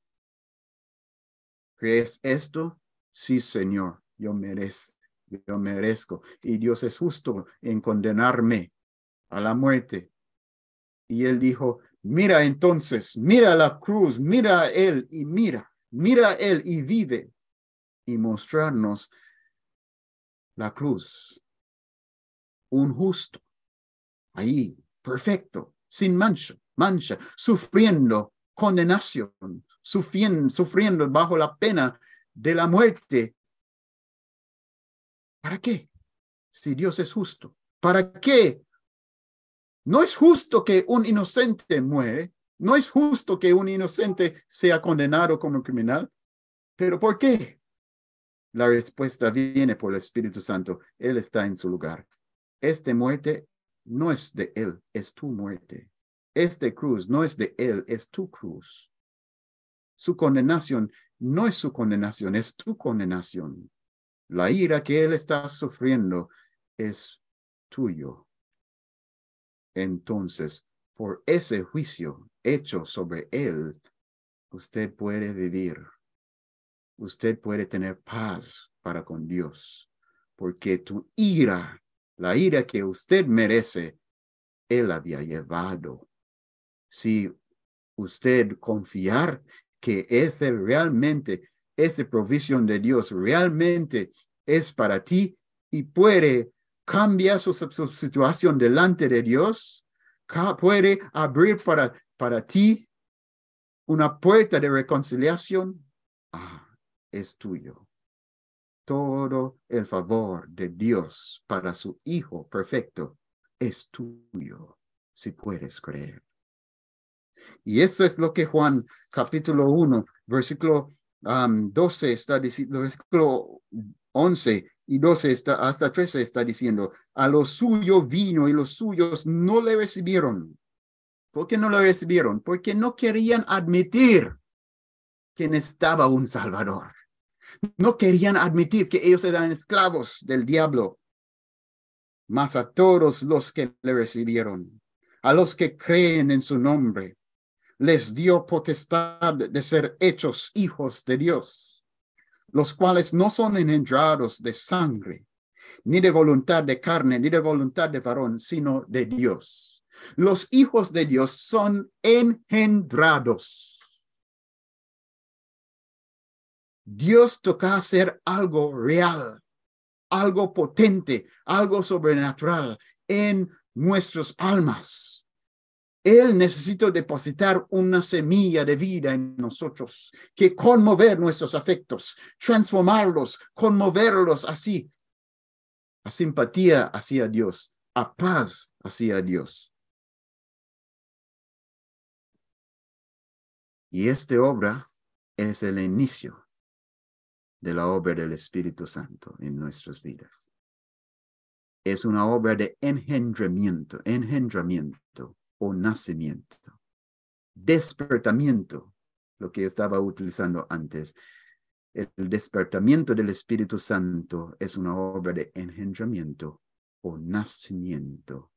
¿Crees esto? Sí, Señor, yo merezco. Y Dios es justo en condenarme a la muerte. Y él dijo, mira entonces, mira la cruz, mira a él y mira a él y vive. Y mostrarnos la cruz. Un justo, ahí, perfecto, sin mancha, sufriendo condenación, sufriendo bajo la pena de la muerte. ¿Para qué? Si Dios es justo. ¿Para qué? No es justo que un inocente muere. No es justo que un inocente sea condenado como criminal. ¿Pero por qué? La respuesta viene por el Espíritu Santo. Él está en su lugar. Esta muerte no es de él, es tu muerte. Esta cruz no es de él, es tu cruz. Su condenación no es su condenación, es tu condenación. La ira que él está sufriendo es tuyo. Entonces, por ese juicio hecho sobre él, usted puede vivir. Usted puede tener paz para con Dios, porque tu ira, la ira que usted merece, él había llevado. Si usted confiar que esa provisión de Dios realmente es para ti y puede cambiar su situación delante de Dios, puede abrir para ti una puerta de reconciliación, es tuyo. Todo el favor de Dios para su Hijo perfecto es tuyo, si puedes creer. Y eso es lo que Juan capítulo 1, versículo 12 está diciendo, versículo 11 y 12 hasta 13 está diciendo, a lo suyo vino y los suyos no le recibieron. ¿Por qué no lo recibieron? Porque no querían admitir que necesitaba un Salvador. No querían admitir que ellos eran esclavos del diablo. Mas a todos los que le recibieron, a los que creen en su nombre, les dio potestad de ser hechos hijos de Dios, los cuales no son engendrados de sangre, ni de voluntad de carne, ni de voluntad de varón, sino de Dios. Los hijos de Dios son engendrados. Dios toca hacer algo real, algo potente, algo sobrenatural en nuestras almas. Él necesita depositar una semilla de vida en nosotros, que conmover nuestros afectos, transformarlos, conmoverlos así, a simpatía hacia Dios, a paz hacia Dios. Y esta obra es el inicio de la obra del Espíritu Santo en nuestras vidas. Es una obra de engendramiento o nacimiento, despertamiento, lo que estaba utilizando antes. El despertamiento del Espíritu Santo es una obra de engendramiento o nacimiento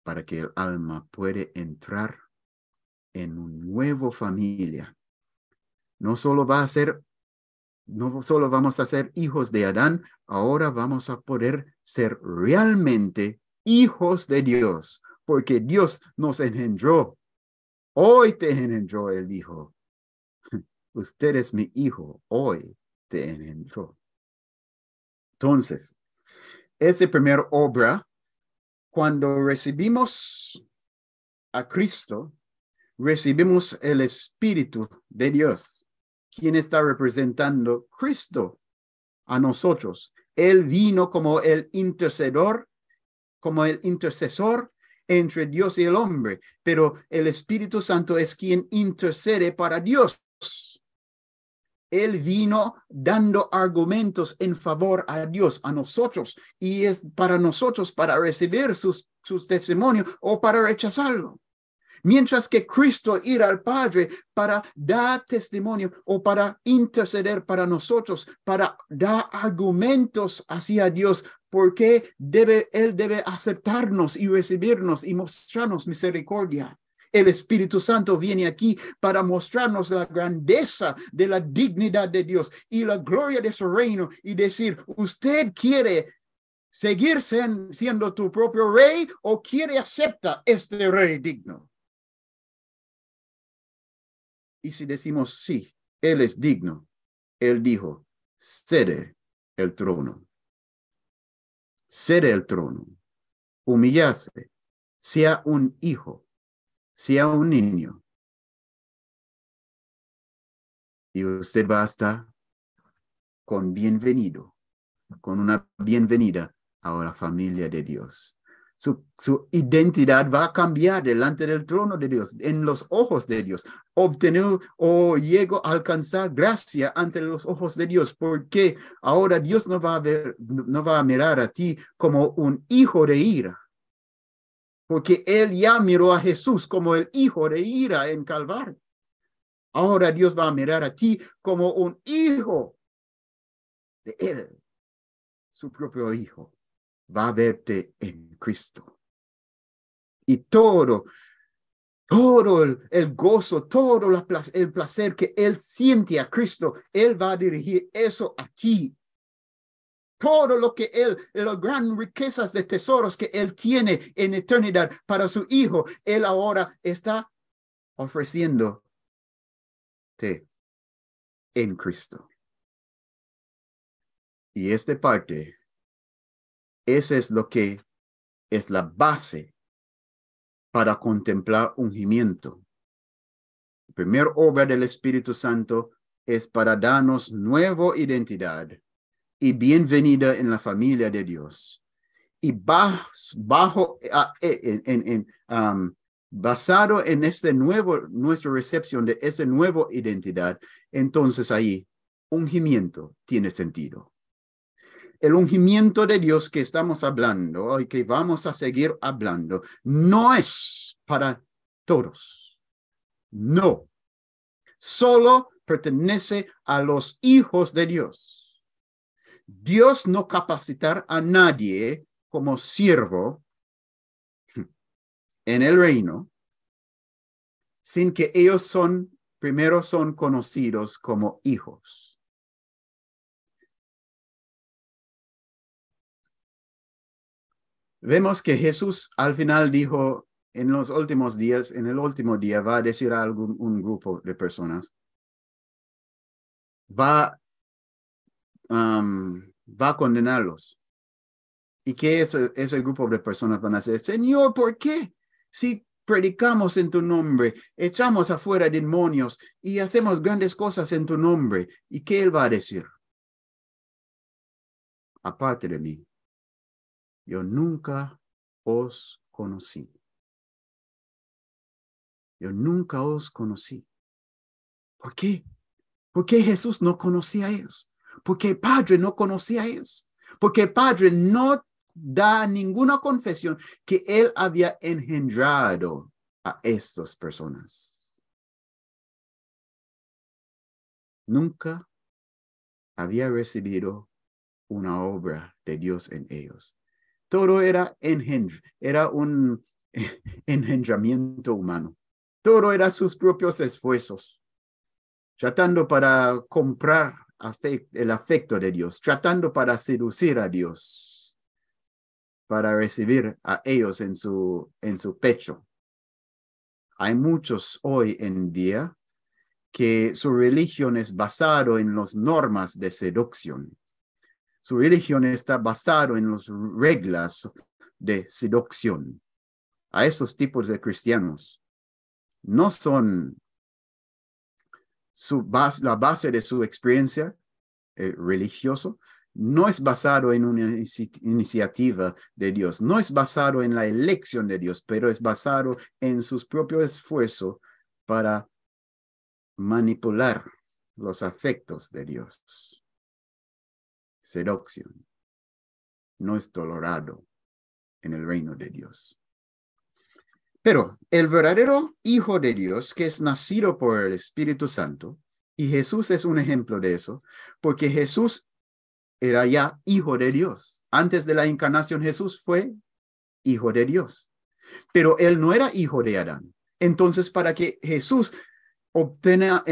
para que el alma puede entrar en una nueva familia. No solo vamos a ser hijos de Adán, ahora vamos a poder ser realmente hijos de Dios, porque Dios nos engendró. Hoy te engendró, Él dijo. Usted es mi hijo, hoy te engendró. Entonces, esa primera obra, cuando recibimos a Cristo, recibimos el Espíritu de Dios. ¿Quién está representando? Cristo a nosotros. Él vino como el intercesor entre Dios y el hombre, pero el Espíritu Santo es quien intercede para Dios. Él vino dando argumentos en favor a Dios, a nosotros, y es para nosotros para recibir sus testimonios o para rechazarlo. Mientras que Cristo irá al Padre para dar testimonio o para interceder para nosotros, para dar argumentos hacia Dios, porque Él debe aceptarnos y recibirnos y mostrarnos misericordia. El Espíritu Santo viene aquí para mostrarnos la grandeza de la dignidad de Dios y la gloria de su reino y decir, ¿usted quiere seguir siendo tu propio rey o quiere aceptar este rey digno? Y si decimos sí, Él es digno, Él dijo, cede el trono. Cede el trono. Humillarse. Sea un hijo. Sea un niño. Y usted va a estar con bienvenido, con una bienvenida a la familia de Dios. Su identidad va a cambiar delante del trono de Dios, en los ojos de Dios. Obtener o llego a alcanzar gracia ante los ojos de Dios, porque ahora Dios no va a mirar a ti como un hijo de ira, porque Él ya miró a Jesús como el hijo de ira en Calvario. Ahora Dios va a mirar a ti como un hijo de Él, su propio hijo. Va a verte en Cristo. Y todo el gozo, todo el placer que Él siente a Cristo, Él va a dirigir eso a ti. Todo lo que las grandes riquezas de tesoros que Él tiene en eternidad para su Hijo, Él ahora está ofreciéndote en Cristo. Y esta parte, esa es lo que es la base para contemplar ungimiento. La primera obra del Espíritu Santo es para darnos nueva identidad y bienvenida en la familia de Dios. Y basado en nuestra recepción de esa nueva identidad, entonces ahí ungimiento tiene sentido. El ungimiento de Dios que estamos hablando y que vamos a seguir hablando no es para todos. No. Solo pertenece a los hijos de Dios. Dios no capacitará a nadie como siervo en el reino sin que ellos primero son conocidos como hijos. Vemos que Jesús al final dijo en los últimos días, en el último día, va a decir a un grupo de personas, va a condenarlos. ¿Y qué es ese grupo de personas van a hacer? Señor, ¿por qué? Si predicamos en tu nombre, echamos afuera demonios y hacemos grandes cosas en tu nombre, ¿y qué él va a decir? Aparte de mí, yo nunca os conocí. Yo nunca os conocí. ¿Por qué? ¿Por qué Jesús no conocía a ellos? Porque el Padre no conocía a ellos. Porque el Padre no da ninguna confesión que él había engendrado a estas personas. Nunca había recibido una obra de Dios en ellos. Todo era era un engendramiento humano. Todo era sus propios esfuerzos, tratando para comprar el afecto de Dios, tratando para seducir a Dios, para recibir a ellos en su pecho. Hay muchos hoy en día que su religión es basado en las normas de seducción. Su religión está basado en las reglas de seducción. A esos tipos de cristianos no son la base de su experiencia religioso, no es basado en una iniciativa de Dios, no es basado en la elección de Dios, pero es basado en sus propios esfuerzos para manipular los afectos de Dios. Seducción no es tolerado en el reino de Dios. Pero el verdadero Hijo de Dios, que es nacido por el Espíritu Santo, y Jesús es un ejemplo de eso, porque Jesús era ya Hijo de Dios. Antes de la encarnación, Jesús fue Hijo de Dios. Pero él no era hijo de Adán. Entonces, para que Jesús obtenga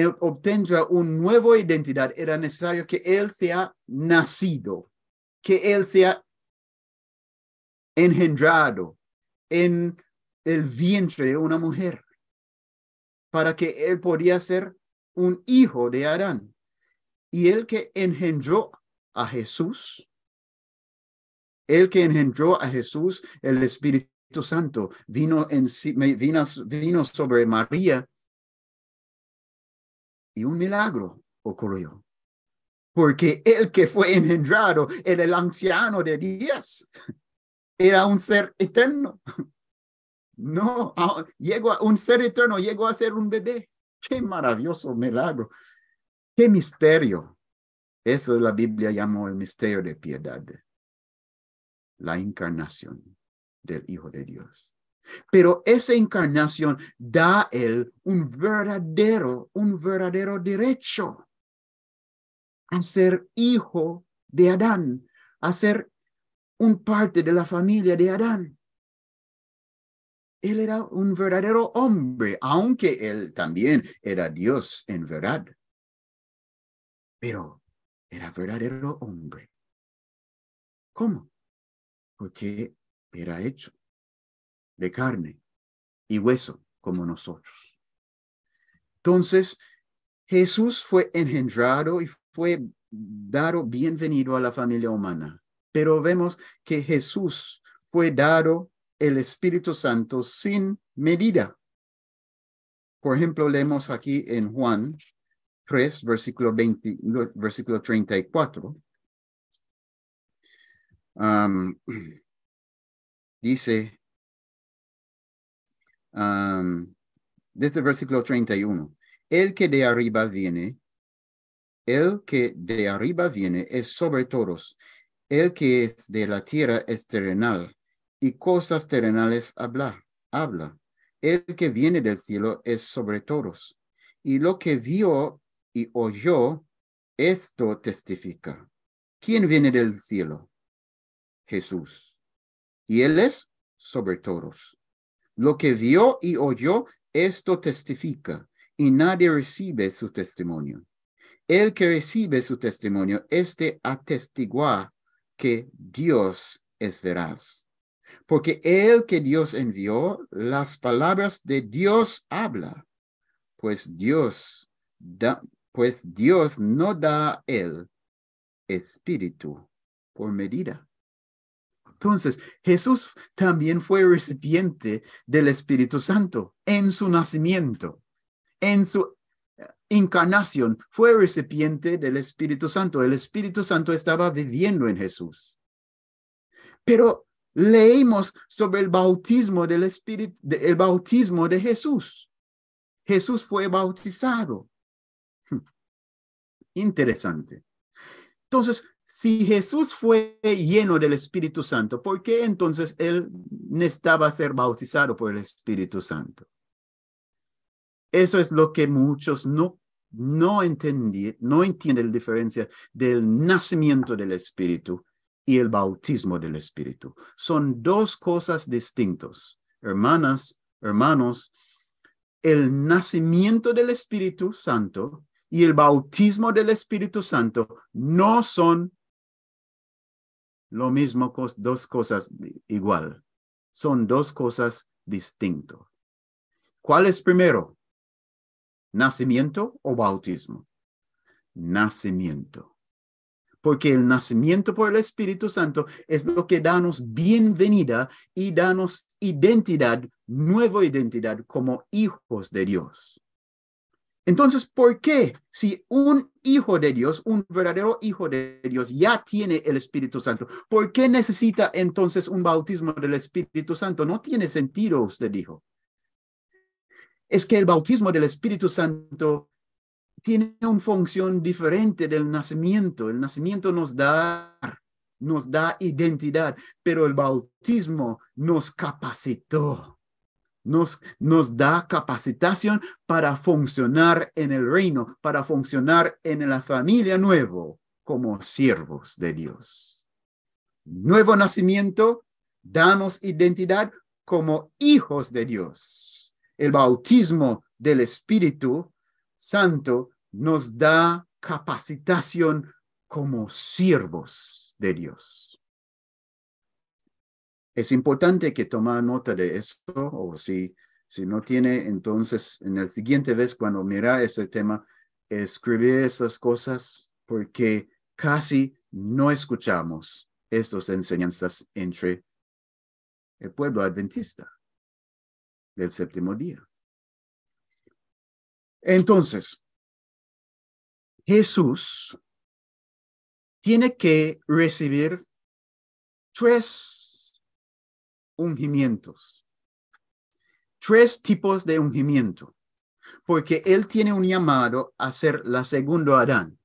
una nueva identidad, era necesario que él sea nacido, que él sea engendrado en el vientre de una mujer, para que él podía ser un hijo de Adán. Y el que engendró a Jesús, el Espíritu Santo, vino sobre María y un milagro ocurrió. Porque el que fue engendrado era el anciano de días. Era un ser eterno. No, un ser eterno llegó a ser un bebé. Qué maravilloso milagro. Qué misterio. Eso la Biblia llamó el misterio de piedad. La encarnación del Hijo de Dios. Pero esa encarnación da a él un verdadero derecho a ser hijo de Adán, a ser un parte de la familia de Adán. Él era un verdadero hombre, aunque él también era Dios en verdad. Pero era verdadero hombre. ¿Cómo? Porque era hecho de carne y hueso como nosotros. Entonces, Jesús fue engendrado y fue dado bienvenido a la familia humana. Pero vemos que Jesús fue dado el Espíritu Santo sin medida. Por ejemplo, leemos aquí en Juan 3, versículo 34. Dice, desde el versículo 31, el que de arriba viene es sobre todos. El que es de la tierra es terrenal, y cosas terrenales habla. El que viene del cielo es sobre todos. Y lo que vio y oyó, esto testifica. ¿Quién viene del cielo? Jesús. Y él es sobre todos. Lo que vio y oyó, esto testifica, y nadie recibe su testimonio. El que recibe su testimonio, atestigua que Dios es veraz. Porque el que Dios envió, las palabras de Dios habla, pues Dios no da el espíritu por medida. Entonces, Jesús también fue recipiente del Espíritu Santo en su nacimiento, en su encarnación, fue recipiente del Espíritu Santo. El Espíritu Santo estaba viviendo en Jesús. Pero leímos sobre el bautismo del Espíritu, el bautismo de Jesús. Jesús fue bautizado. Interesante. Entonces, si Jesús fue lleno del Espíritu Santo, ¿por qué entonces él necesitaba ser bautizado por el Espíritu Santo? Eso es lo que muchos no entienden la diferencia del nacimiento del Espíritu y el bautismo del Espíritu. Son dos cosas distintas. Hermanos, el nacimiento del Espíritu Santo y el bautismo del Espíritu Santo no son lo mismo, dos cosas igual. Son dos cosas distintas. ¿Cuál es primero? ¿Nacimiento o bautismo? Nacimiento. Porque el nacimiento por el Espíritu Santo es lo que danos bienvenida y danos identidad, nueva identidad como hijos de Dios. Entonces, ¿por qué si un hijo de Dios, un verdadero hijo de Dios ya tiene el Espíritu Santo, por qué necesita entonces un bautismo del Espíritu Santo? No tiene sentido, usted dijo. Es que el bautismo del Espíritu Santo tiene una función diferente del nacimiento. El nacimiento nos da identidad, pero el bautismo nos capacitó. Nos da capacitación para funcionar en el reino, para funcionar en la familia nuevo como siervos de Dios. Nuevo nacimiento, danos identidad como hijos de Dios. El bautismo del Espíritu Santo nos da capacitación como siervos de Dios. Es importante que tome nota de esto, o si no tiene, entonces en el siguiente vez cuando mira ese tema, escribir esas cosas, porque casi no escuchamos estas enseñanzas entre el pueblo adventista del séptimo día. Entonces, Jesús tiene que recibir 3 ungimientos. 3 tipos de ungimiento, porque él tiene un llamado a ser la segunda Adán.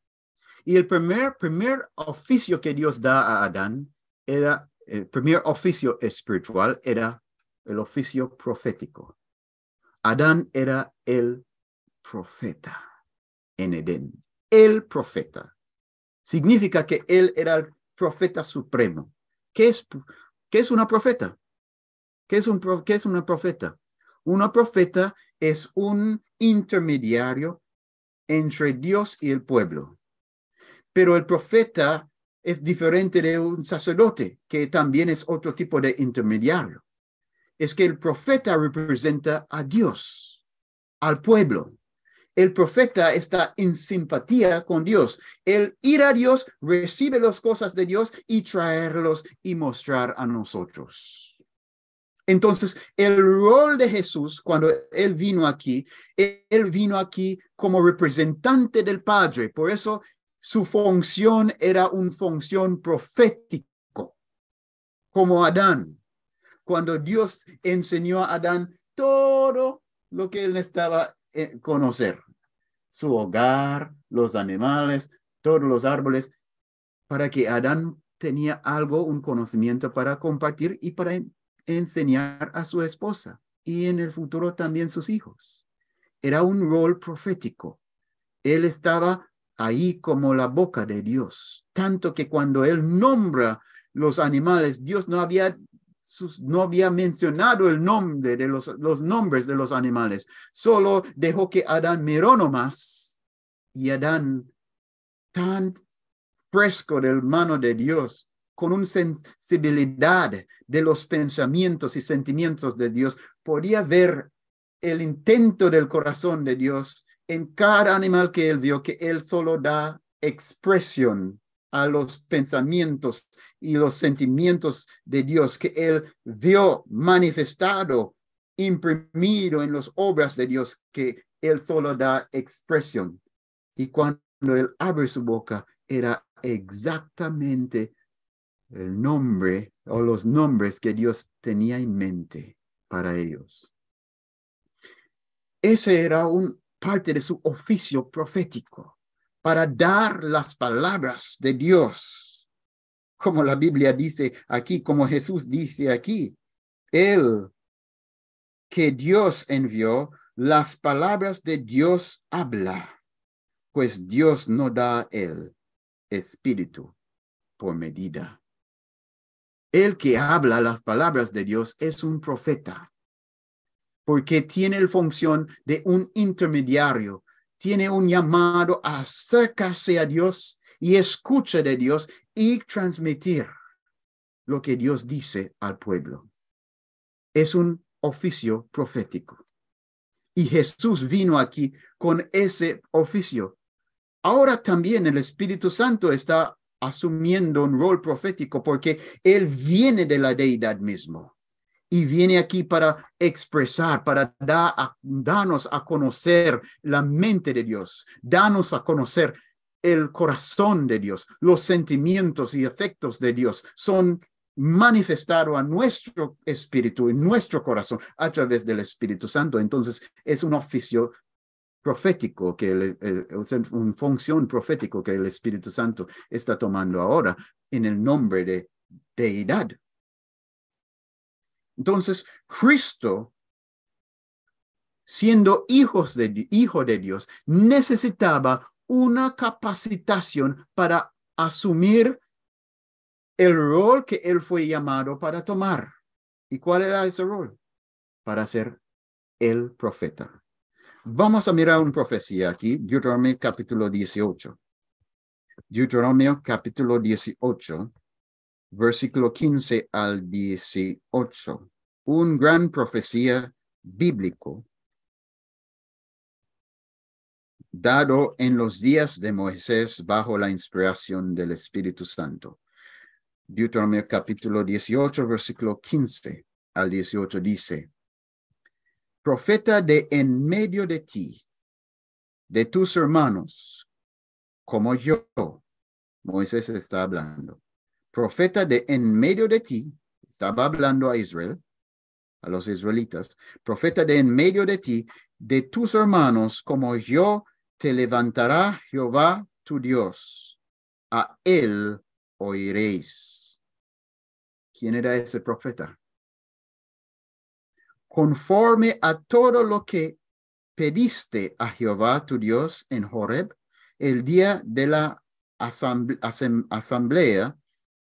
Y el primer oficio que Dios da a Adán era, el primer oficio espiritual era el oficio profético. Adán era el profeta en Edén. El profeta. Significa que él era el profeta supremo. ¿Qué es una profeta? ¿Qué es una profeta? Una profeta es un intermediario entre Dios y el pueblo. Pero el profeta es diferente de un sacerdote, que también es otro tipo de intermediario. Es que el profeta representa a Dios, al pueblo. El profeta está en simpatía con Dios. Él ir a Dios, recibe las cosas de Dios y traerlos y mostrar a nosotros. Entonces, el rol de Jesús cuando él vino aquí como representante del Padre. Por eso su función era una función profético, como Adán. Cuando Dios enseñó a Adán todo lo que él necesitaba conocer, su hogar, los animales, todos los árboles, para que Adán tenía algo, un conocimiento para compartir y para enseñar a su esposa y en el futuro también sus hijos. Era un rol profético. Él estaba ahí como la boca de Dios, tanto que cuando él nombra los animales, Dios no había mencionado el nombre de los nombres de los animales, solo dejó que Adán miró nomás, y Adán, tan fresco de la mano de Dios, con una sensibilidad de los pensamientos y sentimientos de Dios, podía ver el intento del corazón de Dios en cada animal que él vio, que él solo da expresión a los pensamientos y los sentimientos de Dios que él vio manifestado, imprimido en las obras de Dios, que él solo da expresión. Y cuando él abre su boca, era exactamente el nombre o los nombres que Dios tenía en mente para ellos. Ese era parte de su oficio profético, para dar las palabras de Dios, como la Biblia dice aquí, como Jesús dice aquí. Él que Dios envió, las palabras de Dios habla, pues Dios no da el espíritu por medida. El que habla las palabras de Dios es un profeta, porque tiene la función de un intermediario, tiene un llamado a acercarse a Dios y escuchar de Dios y transmitir lo que Dios dice al pueblo. Es un oficio profético. Y Jesús vino aquí con ese oficio. Ahora también el Espíritu Santo está asumiendo un rol profético porque él viene de la deidad mismo. Y viene aquí para expresar, para darnos a conocer la mente de Dios, darnos a conocer el corazón de Dios, los sentimientos y afectos de Dios son manifestados a nuestro espíritu, en nuestro corazón, a través del Espíritu Santo. Entonces, es un oficio profético, una función profético que el Espíritu Santo está tomando ahora en el nombre de deidad. Entonces, Cristo, siendo hijo de Dios, necesitaba una capacitación para asumir el rol que él fue llamado para tomar. ¿Y cuál era ese rol? Para ser el profeta. Vamos a mirar una profecía aquí, Deuteronomio capítulo 18. Deuteronomio capítulo 18. Versículo 15 al 18. Un gran profecía bíblico dado en los días de Moisés bajo la inspiración del Espíritu Santo. Deuteronomio capítulo 18, versículo 15 al 18 dice: Profeta de en medio de ti, de tus hermanos, como yo. Moisés está hablando. Profeta de en medio de ti, estaba hablando a Israel, a los israelitas. Profeta de en medio de ti, de tus hermanos, como yo, te levantará Jehová tu Dios. A él oiréis. ¿Quién era ese profeta? Conforme a todo lo que pediste a Jehová tu Dios en Horeb, el día de la asamblea,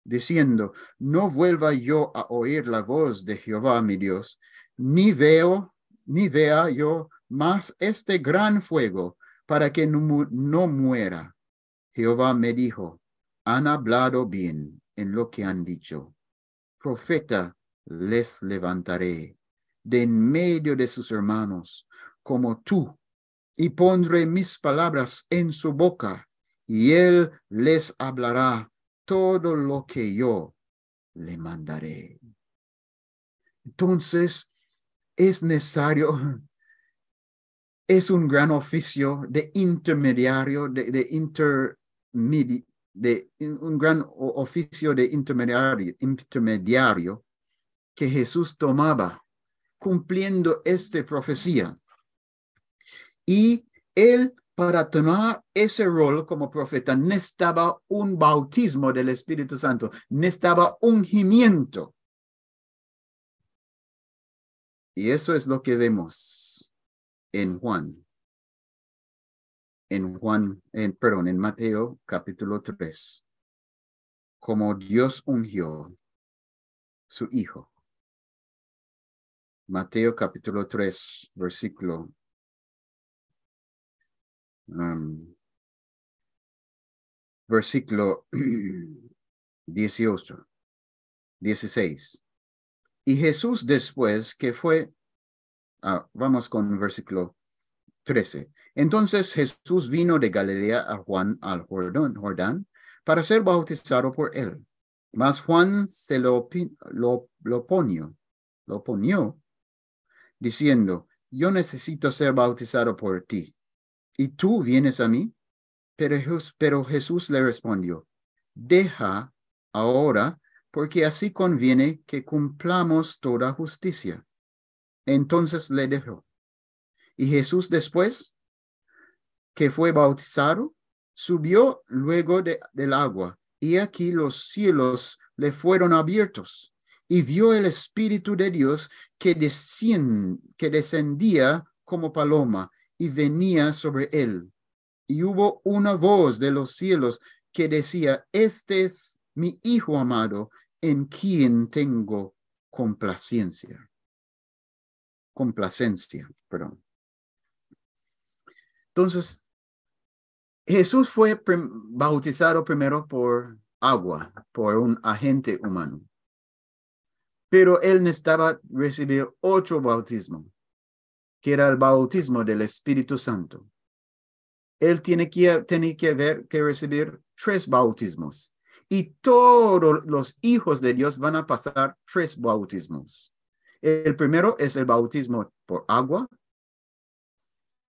diciendo: no vuelva yo a oír la voz de Jehová mi Dios, ni vea yo más este gran fuego, para que no muera. Jehová me dijo: han hablado bien en lo que han dicho. Profeta les levantaré de en medio de sus hermanos, como tú, y pondré mis palabras en su boca, y él les hablará todo lo que yo le mandaré. Entonces, es necesario, es un gran oficio de intermediario, un gran oficio de intermediario que Jesús tomaba, cumpliendo esta profecía. Y él, para tomar ese rol como profeta, necesitaba un bautismo del Espíritu Santo, necesitaba ungimiento. Y eso es lo que vemos en Mateo capítulo 3, como Dios ungió su Hijo. Mateo capítulo 3, versículo versículo 18, 16. Y Jesús después que fue, vamos con versículo 13. Entonces Jesús vino de Galilea a Juan al Jordán para ser bautizado por él. Mas Juan se lo oponió, diciendo, yo necesito ser bautizado por ti, ¿y tú vienes a mí? Pero Jesús le respondió, deja ahora, porque así conviene que cumplamos toda justicia. Entonces le dejó. Y Jesús después que fue bautizado, subió luego del agua, y aquí los cielos le fueron abiertos, y vio el Espíritu de Dios que descendía como paloma y venía sobre él. Y hubo una voz de los cielos que decía, este es mi Hijo amado, en quien tengo complacencia. Perdón. Entonces, Jesús fue bautizado primero por agua, por un agente humano. Pero él necesitaba recibir otro bautismo, que era el bautismo del Espíritu Santo. Él tiene que recibir 3 bautismos. Y todos los hijos de Dios van a pasar 3 bautismos. El primero es el bautismo por agua.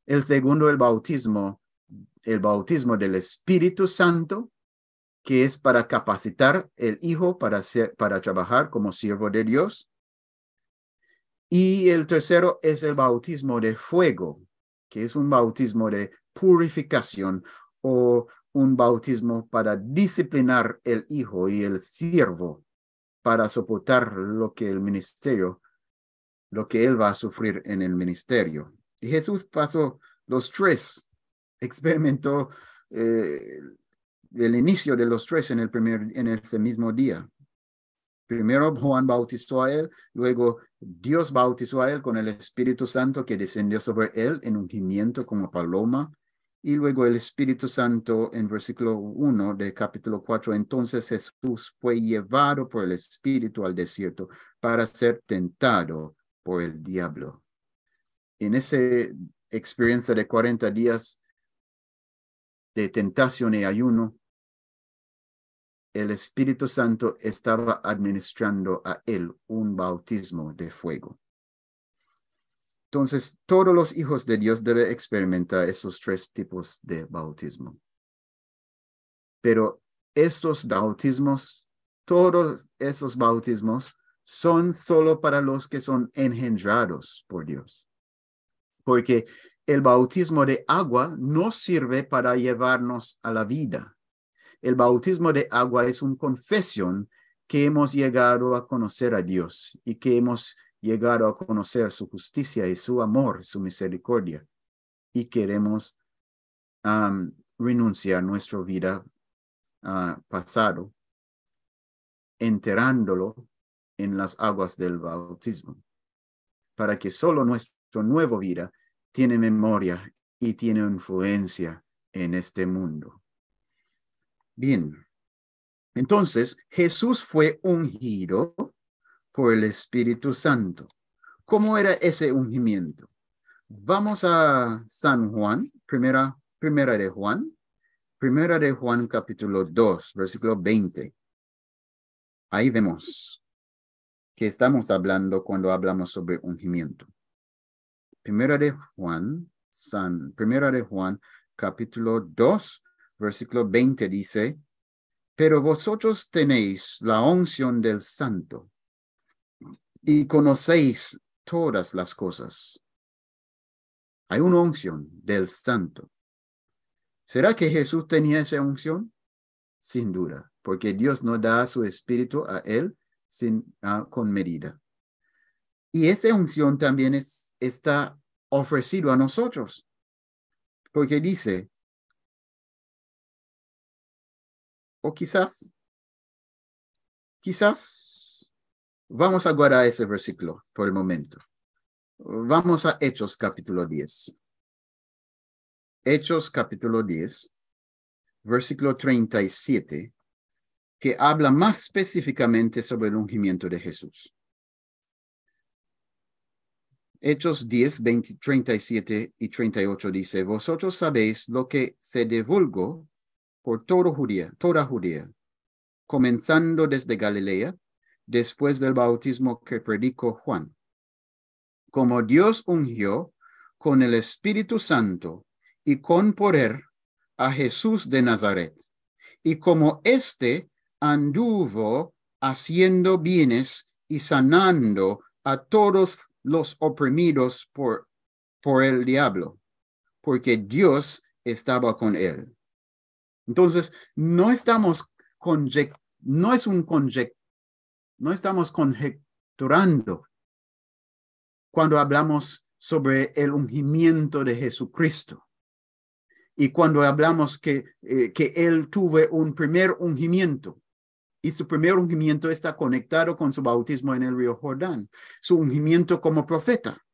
El segundo, el bautismo del Espíritu Santo, que es para capacitar el hijo para trabajar como siervo de Dios. Y el tercero es el bautismo de fuego, que es un bautismo de purificación o un bautismo para disciplinar el hijo y el siervo para soportar lo que él va a sufrir en el ministerio. Y Jesús pasó los 3, experimentó el inicio de los 3 en ese mismo día. Primero Juan bautizó a él, luego Dios bautizó a él con el Espíritu Santo que descendió sobre él en ungimiento como paloma, y luego el Espíritu Santo en versículo 1 de capítulo 4. Entonces Jesús fue llevado por el Espíritu al desierto para ser tentado por el diablo. En esa experiencia de 40 días de tentación y ayuno, el Espíritu Santo estaba administrando a él un bautismo de fuego. Entonces, todos los hijos de Dios deben experimentar esos 3 tipos de bautismo. Pero todos esos bautismos son solo para los que son engendrados por Dios. Porque el bautismo de agua no sirve para llevarnos a la vida. El bautismo de agua es una confesión que hemos llegado a conocer a Dios y que hemos llegado a conocer su justicia y su amor, su misericordia. Y queremos renunciar nuestra vida pasado, enterrándolo en las aguas del bautismo, para que solo nuestra nueva vida tiene memoria y tiene influencia en este mundo. Bien, entonces Jesús fue ungido por el Espíritu Santo. ¿Cómo era ese ungimiento? Vamos a San Juan, primera de Juan capítulo 2, versículo 20. Ahí vemos que estamos hablando cuando hablamos sobre ungimiento. Primera de Juan, capítulo 2, versículo 20 dice, pero vosotros tenéis la unción del Santo y conocéis todas las cosas. Hay una unción del Santo. ¿Será que Jesús tenía esa unción? Sin duda, porque Dios no da su espíritu a él con medida. Y esa unción también está ofrecido a nosotros, porque dice, o quizás, vamos a guardar ese versículo por el momento. Vamos a Hechos capítulo 10. Hechos capítulo 10, versículo 37, que habla más específicamente sobre el ungimiento de Jesús. Hechos 10, 37 y 38 dice, vosotros sabéis lo que se divulgó por toda Judea, comenzando desde Galilea, después del bautismo que predicó Juan. Como Dios ungió con el Espíritu Santo y con poder a Jesús de Nazaret, y como éste anduvo haciendo bienes y sanando a todos los oprimidos por el diablo, porque Dios estaba con él. Entonces, no estamos conjecturando cuando hablamos sobre el ungimiento de Jesucristo. Y cuando hablamos que él tuvo un primer ungimiento, y su primer ungimiento está conectado con su bautismo en el río Jordán, su ungimiento como profeta.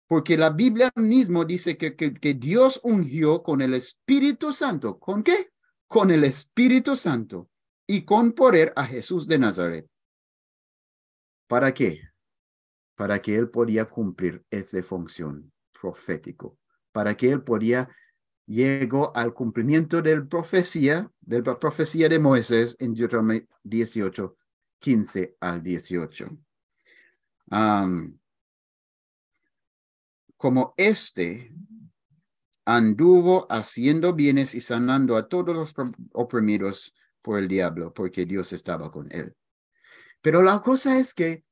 Porque la Biblia mismo dice que Dios ungió con el Espíritu Santo. ¿Con qué? Con el Espíritu Santo y con poder a Jesús de Nazaret. ¿Para qué? Para que él podía cumplir esa función profético, para que él podía llegar al cumplimiento de la profecía de Moisés en Deuteronomio 18, 15 al 18. Como éste anduvo haciendo bienes y sanando a todos los oprimidos por el diablo, porque Dios estaba con él. Pero la cosa es que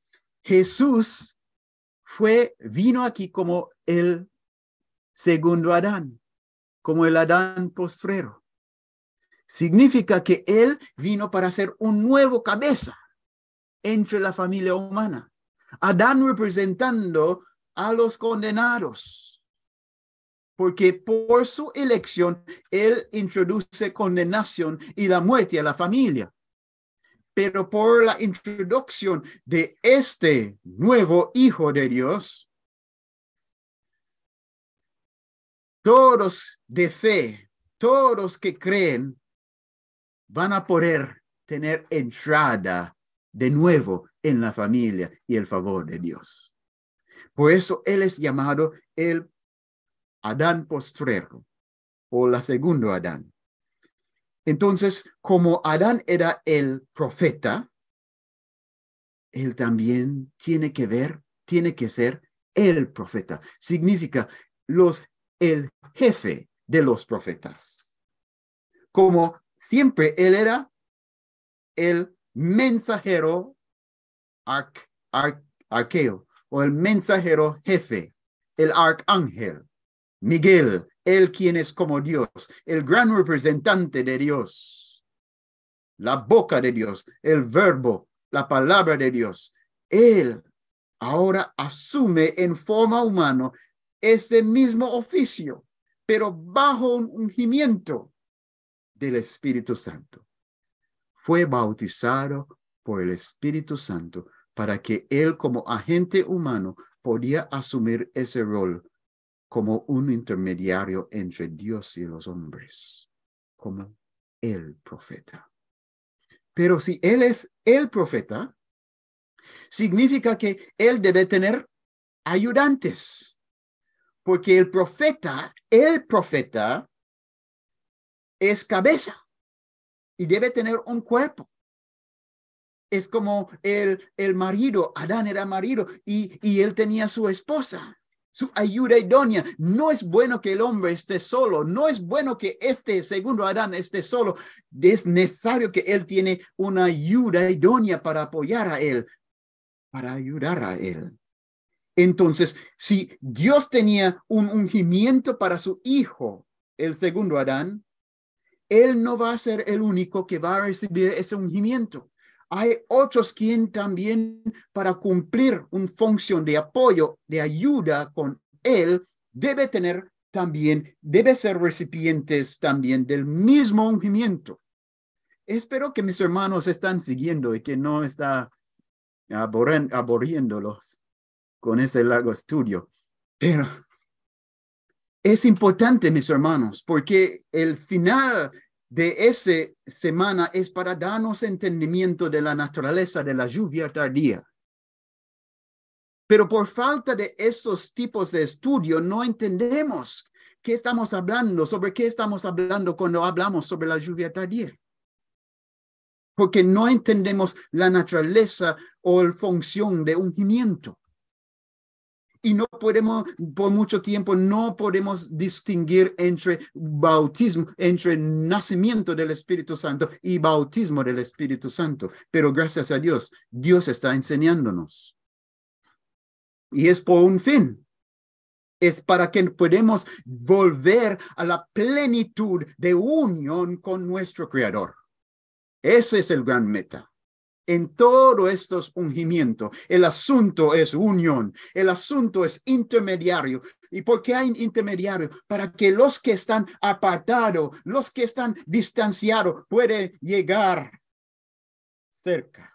Jesús vino aquí como el segundo Adán, como el Adán postrero. Significa que él vino para ser un nuevo cabeza entre la familia humana. Adán representando a los condenados, porque por su elección él introduce condenación y la muerte a la familia. Pero por la introducción de este nuevo Hijo de Dios, todos de fe, todos que creen, van a poder tener entrada de nuevo en la familia y el favor de Dios. Por eso él es llamado el Adán postrero o la segundo Adán. Entonces, como Adán era el profeta, él también tiene que ser el profeta. Significa el jefe de los profetas. Como siempre él era el mensajero arqueo o el mensajero jefe, el arcángel, Miguel, él quien es como Dios, el gran representante de Dios, la boca de Dios, el verbo, la palabra de Dios. Él ahora asume en forma humana ese mismo oficio, pero bajo un ungimiento del Espíritu Santo. Fue bautizado por el Espíritu Santo para que él como agente humano podía asumir ese rol como un intermediario entre Dios y los hombres, como el profeta. Pero si él es el profeta, significa que él debe tener ayudantes, porque el profeta es cabeza y debe tener un cuerpo. Es como el marido, Adán era marido y él tenía su esposa, su ayuda idónea. No es bueno que el hombre esté solo, no es bueno que este segundo Adán esté solo. Es necesario que él tiene una ayuda idónea para apoyar a él, para ayudar a él. Entonces, si Dios tenía un ungimiento para su hijo, el segundo Adán, él no va a ser el único que va a recibir ese ungimiento. Hay otros quien también para cumplir una función de apoyo, de ayuda con él, debe ser recipientes también del mismo ungimiento. Espero que mis hermanos están siguiendo y que no está aburriéndolos con ese largo estudio. Pero es importante, mis hermanos, porque el final de esa semana es para darnos entendimiento de la naturaleza de la lluvia tardía. Pero por falta de esos tipos de estudio no entendemos ¿Qué estamos hablando? ¿Sobre qué estamos hablando cuando hablamos sobre la lluvia tardía? Porque no entendemos la naturaleza o la función de ungimiento. Y no podemos, por mucho tiempo, no podemos distinguir entre bautismo, entre nacimiento del Espíritu Santo y bautismo del Espíritu Santo. Pero gracias a Dios, Dios está enseñándonos. Y es por un fin. Es para que podamos volver a la plenitud de unión con nuestro Creador. Ese es el gran meta. En todo estos ungimientos, el asunto es unión, el asunto es intermediario. ¿Y por qué hay intermediario? Para que los que están apartados, los que están distanciados, pueden llegar cerca.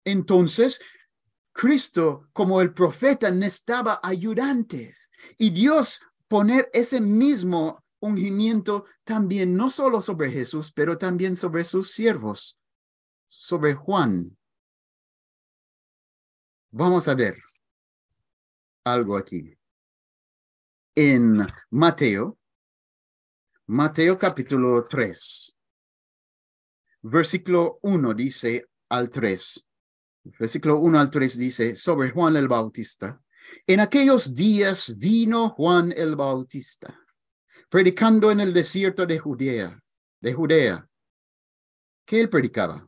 Entonces, Cristo, como el profeta, necesitaba ayudantes. Y Dios poner ese mismo ungimiento también no solo sobre Jesús, pero también sobre sus siervos, sobre Juan. Vamos a ver algo aquí. En Mateo capítulo 3, versículo 1 dice al 3. Versículo 1 al 3 dice sobre Juan el Bautista. En aquellos días vino Juan el Bautista, predicando en el desierto de Judea. ¿Qué él predicaba?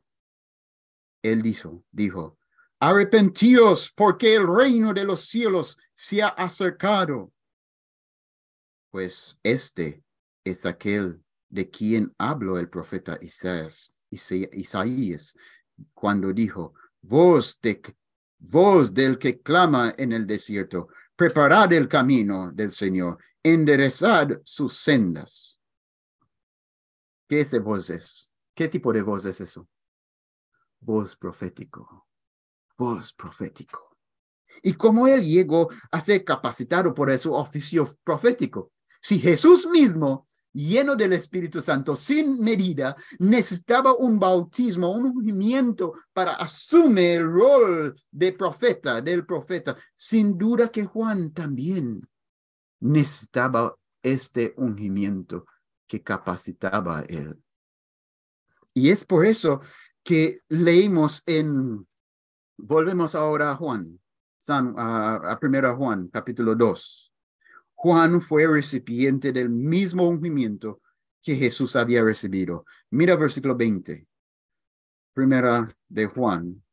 Él dijo, arrepentíos porque el reino de los cielos se ha acercado. Pues este es aquel de quien habló el profeta Isaías, cuando dijo, voz del que clama en el desierto, preparad el camino del Señor, enderezad sus sendas. ¿Qué es de voces? ¿Qué tipo de voz es eso? Voz profético. Voz profético. Y cómo él llegó a ser capacitado por su oficio profético. Si Jesús mismo, lleno del Espíritu Santo, sin medida, necesitaba un bautismo, un ungimiento para asumir el rol del profeta, sin duda que Juan también necesitaba este ungimiento que capacitaba a él. Y es por eso que leímos volvemos ahora a Juan, a 1 Juan, capítulo 2. Juan fue recipiente del mismo ungimiento que Jesús había recibido. Mira versículo 20. 1 de Juan,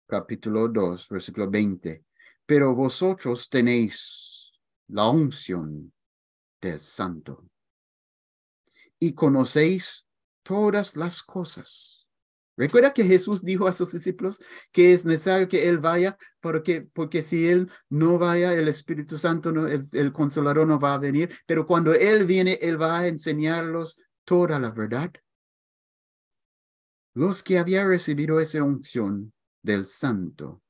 capítulo 2, versículo 20. Pero vosotros tenéis la unción del Santo y conocéis todas las cosas. Recuerda que Jesús dijo a sus discípulos que es necesario que Él vaya, porque si Él no vaya, el Espíritu Santo, el Consolador no va a venir. Pero cuando Él viene, Él va a enseñarlos toda la verdad. Los que habían recibido esa unción del Santo,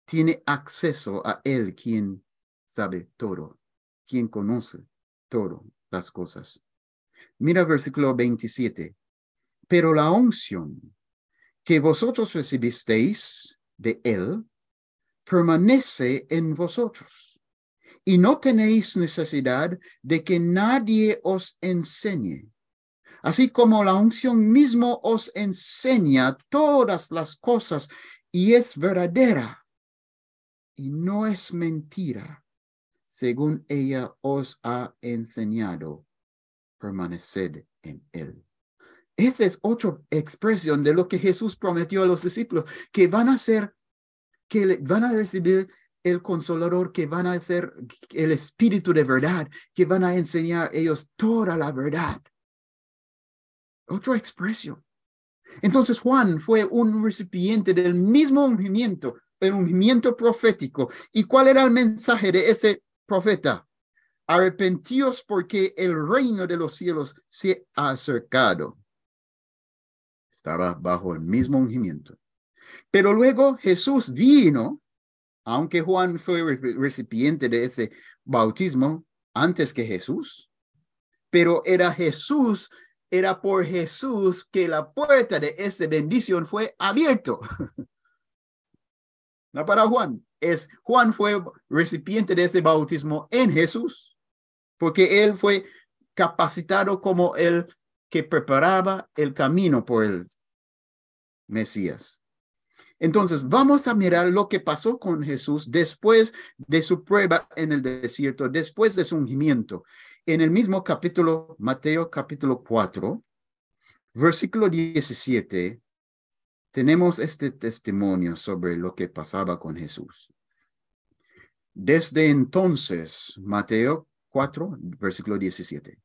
tiene acceso a Él, quien sabe todo, quien conoce todas las cosas. Mira versículo 27. Pero la unción que vosotros recibisteis de Él permanece en vosotros, y no tenéis necesidad de que nadie os enseñe. Así como la unción mismo os enseña todas las cosas y es verdadera y no es mentira, según ella os ha enseñado, permaneced en Él. Esa es otra expresión de lo que Jesús prometió a los discípulos, que van a recibir el Consolador, que van a ser el Espíritu de verdad, que van a enseñar a ellos toda la verdad. Otra expresión. Entonces Juan fue un recipiente del mismo ungimiento, el ungimiento profético. ¿Y cuál era el mensaje de ese profeta? Arrepentíos porque el reino de los cielos se ha acercado. Estaba bajo el mismo ungimiento. Pero luego Jesús vino, aunque Juan fue recipiente de ese bautismo antes que Jesús, pero era por Jesús que la puerta de esta bendición fue abierta. no para Juan. Juan fue recipiente de ese bautismo en Jesús, porque él fue capacitado como el que preparaba el camino por el Mesías. Entonces, vamos a mirar lo que pasó con Jesús después de su prueba en el desierto, después de su ungimiento. En el mismo capítulo, Mateo capítulo 4, versículo 17, tenemos este testimonio sobre lo que pasaba con Jesús. Desde entonces, Mateo 4, versículo 17.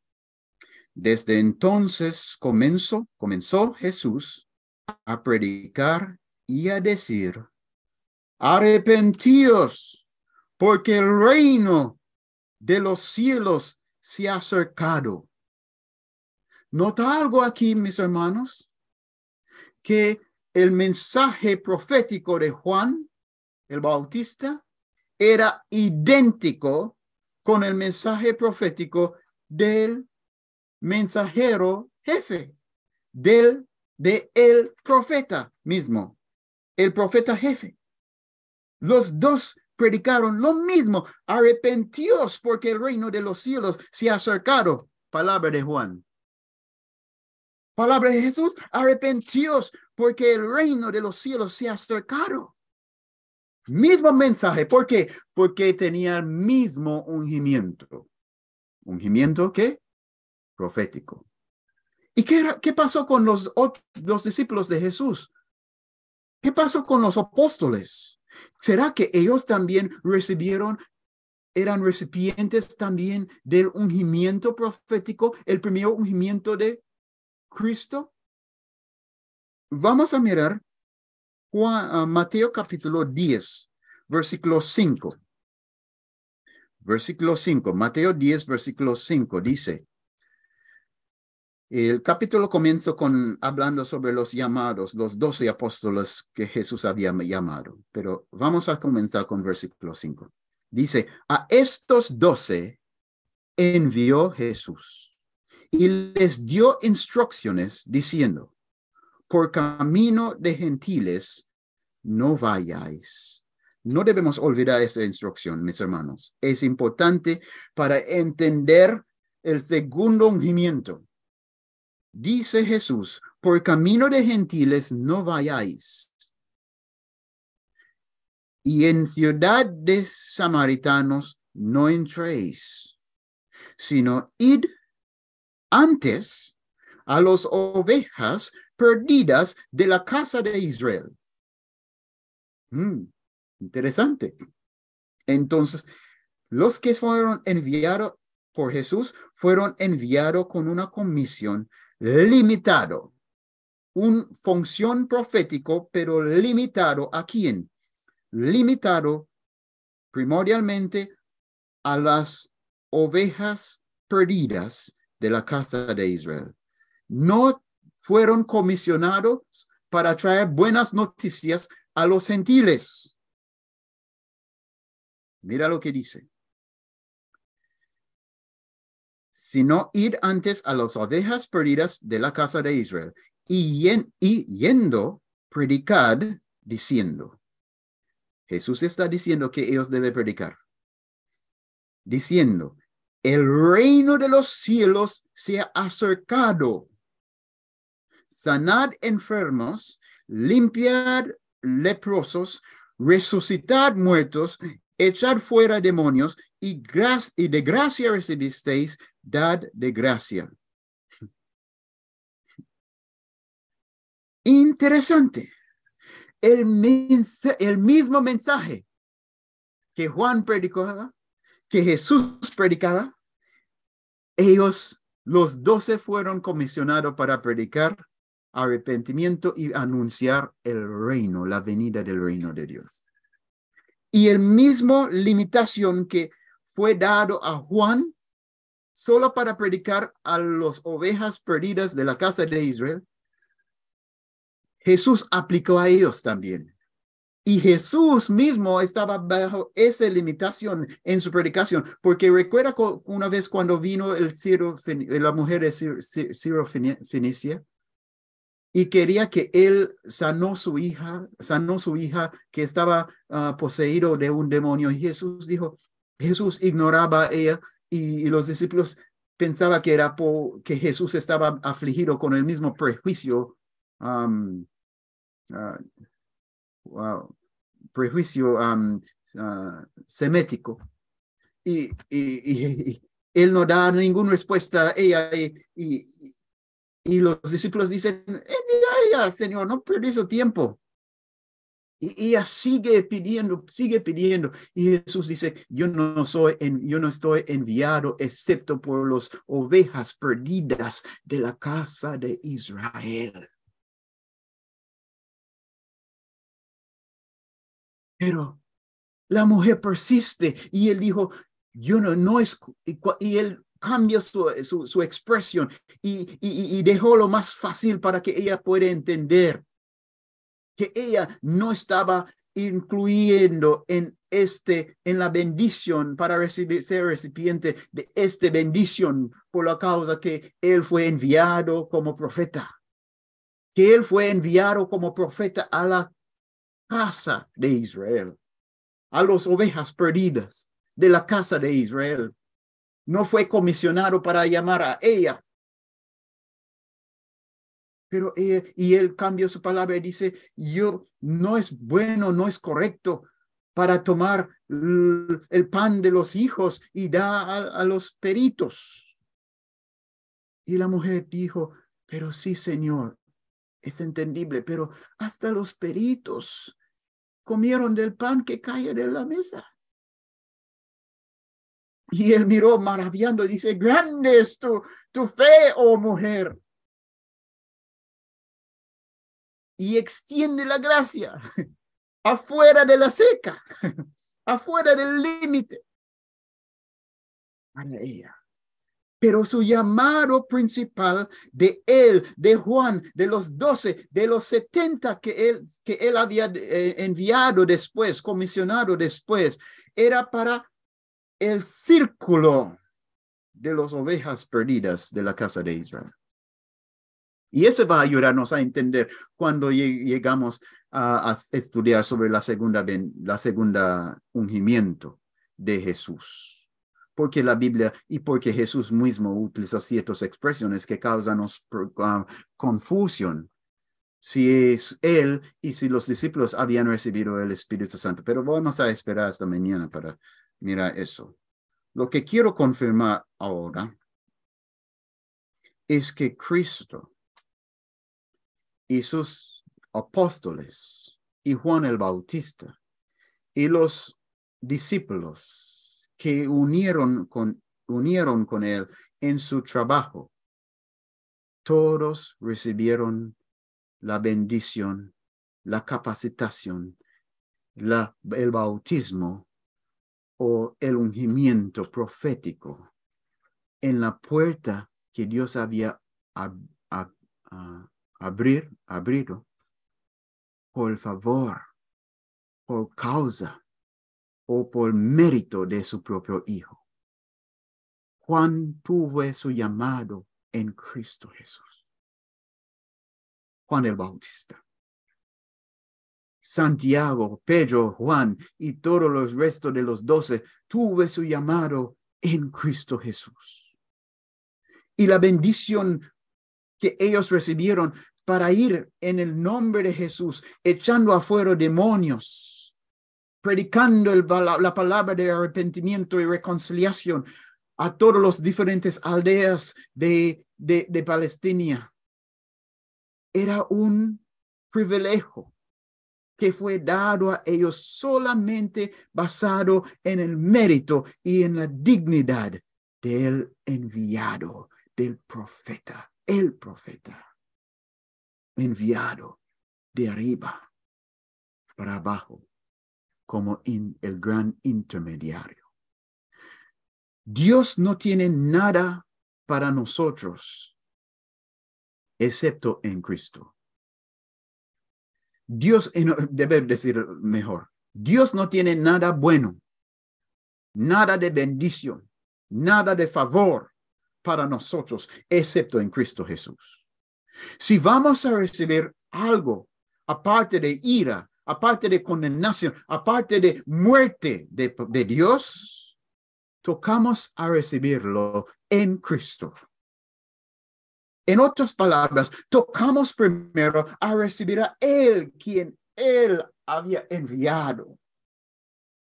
Desde entonces comenzó Jesús a predicar y a decir: arrepentíos, porque el reino de los cielos se ha acercado. ¿Nota algo aquí, mis hermanos? Que el mensaje profético de Juan el Bautista era idéntico con el mensaje profético del mensajero jefe, de el profeta mismo, el profeta jefe. Los dos predicaron lo mismo: arrepentíos porque el reino de los cielos se ha acercado. Palabra de Juan. Palabra de Jesús: arrepentíos porque el reino de los cielos se ha acercado. Mismo mensaje. ¿Por qué? Porque tenía el mismo ungimiento. ¿Ungimiento qué? Profético. ¿Y qué pasó con los discípulos de Jesús? ¿Qué pasó con los apóstoles? ¿Será que ellos también eran recipientes también del ungimiento profético, el primer ungimiento de Cristo? Vamos a mirar Mateo capítulo 10, versículo 5. Versículo 5, Mateo 10, versículo 5, dice: el capítulo comienza hablando sobre los llamados, los 12 apóstoles que Jesús había llamado. Pero vamos a comenzar con versículo 5. Dice: a estos 12 envió Jesús y les dio instrucciones diciendo: por camino de gentiles no vayáis. No debemos olvidar esa instrucción, mis hermanos. Es importante para entender el segundo ungimiento. Dice Jesús: por camino de gentiles no vayáis. Y en ciudad de samaritanos no entréis, sino id antes a las ovejas perdidas de la casa de Israel. Interesante. Entonces, los que fueron enviados por Jesús fueron enviados con una comisión limitado, una función profético, pero limitado. ¿A quién? Limitado primordialmente a las ovejas perdidas de la casa de Israel. No fueron comisionados para traer buenas noticias a los gentiles. Mira lo que dice: sino ir antes a las ovejas perdidas de la casa de Israel, y yendo, predicad, diciendo. Jesús está diciendo que ellos deben predicar. Diciendo: el reino de los cielos se ha acercado. Sanad enfermos, limpiad leprosos, resucitad muertos, echad fuera demonios, y de gracia recibisteis, dad de gracia. Interesante. El mismo mensaje que Juan predicaba, que Jesús predicaba, ellos, los 12, fueron comisionados para predicar arrepentimiento y anunciar el reino, la venida del reino de Dios. Y el mismo limitación que fue dado a Juan solo para predicar a las ovejas perdidas de la casa de Israel, Jesús aplicó a ellos también. Y Jesús mismo estaba bajo esa limitación en su predicación, porque recuerda una vez cuando vino la mujer de Ciro Fenicia, y quería que él sanó su hija que estaba poseído de un demonio. Y Jesús ignoraba a ella y los discípulos pensaban que era que Jesús estaba afligido con el mismo prejuicio, semético. Y él no da ninguna respuesta a ella y los discípulos dicen, ella, Señor, no pierdas su tiempo. Y ella sigue pidiendo. Y Jesús dice, yo no estoy enviado excepto por las ovejas perdidas de la casa de Israel. Pero la mujer persiste y él dijo, yo no es, y él cambia su expresión y dejó lo más fácil para que ella pueda entender que ella no estaba incluyendo en la bendición para ser recipiente de esta bendición por la causa que él fue enviado como profeta. Que él fue enviado como profeta a la casa de Israel, a las ovejas perdidas de la casa de Israel. No fue comisionado para llamar a ella. Pero él cambió su palabra y dice, no es bueno, no es correcto para tomar el pan de los hijos y dar a los peritos. Y la mujer dijo, pero sí, Señor, es entendible, pero hasta los peritos comieron del pan que cae de la mesa. Y él miró maravillando y dice, grande es tu fe, oh mujer. Y extiende la gracia afuera de la seca, afuera del límite para ella. Pero su llamado principal de Juan, de los 12, de los 70 que él había enviado después, comisionado después, era para el círculo de las ovejas perdidas de la casa de Israel. Y eso va a ayudarnos a entender cuando llegamos a estudiar sobre la segunda ungimiento de Jesús. Porque la Biblia y porque Jesús mismo utiliza ciertas expresiones que causan confusión. Si es él y si los discípulos habían recibido el Espíritu Santo. Pero vamos a esperar hasta mañana para mirar eso. Lo que quiero confirmar ahora es que Cristo y sus apóstoles y Juan el Bautista y los discípulos que unieron con él en su trabajo, todos recibieron la bendición, la capacitación, el bautismo o el ungimiento profético en la puerta que Dios había abrido por favor, por causa o por mérito de su propio Hijo. Juan tuvo su llamado en Cristo Jesús. Juan el Bautista. Santiago, Pedro, Juan y todos los restos de los 12 tuvo su llamado en Cristo Jesús. Y la bendición que ellos recibieron para ir en el nombre de Jesús, echando afuera demonios, predicando la palabra de arrepentimiento y reconciliación a todas las diferentes aldeas de Palestina. Era un privilegio que fue dado a ellos solamente basado en el mérito y en la dignidad del enviado, del profeta, el profeta. Enviado de arriba para abajo como el gran intermediario. Dios no tiene nada para nosotros excepto en Cristo. Debe decir mejor, Dios no tiene nada bueno, nada de bendición, nada de favor para nosotros excepto en Cristo Jesús. Si vamos a recibir algo, aparte de ira, aparte de condenación, aparte de muerte de Dios, tocamos a recibirlo en Cristo. En otras palabras, tocamos primero a recibir a Él, quien Él había enviado.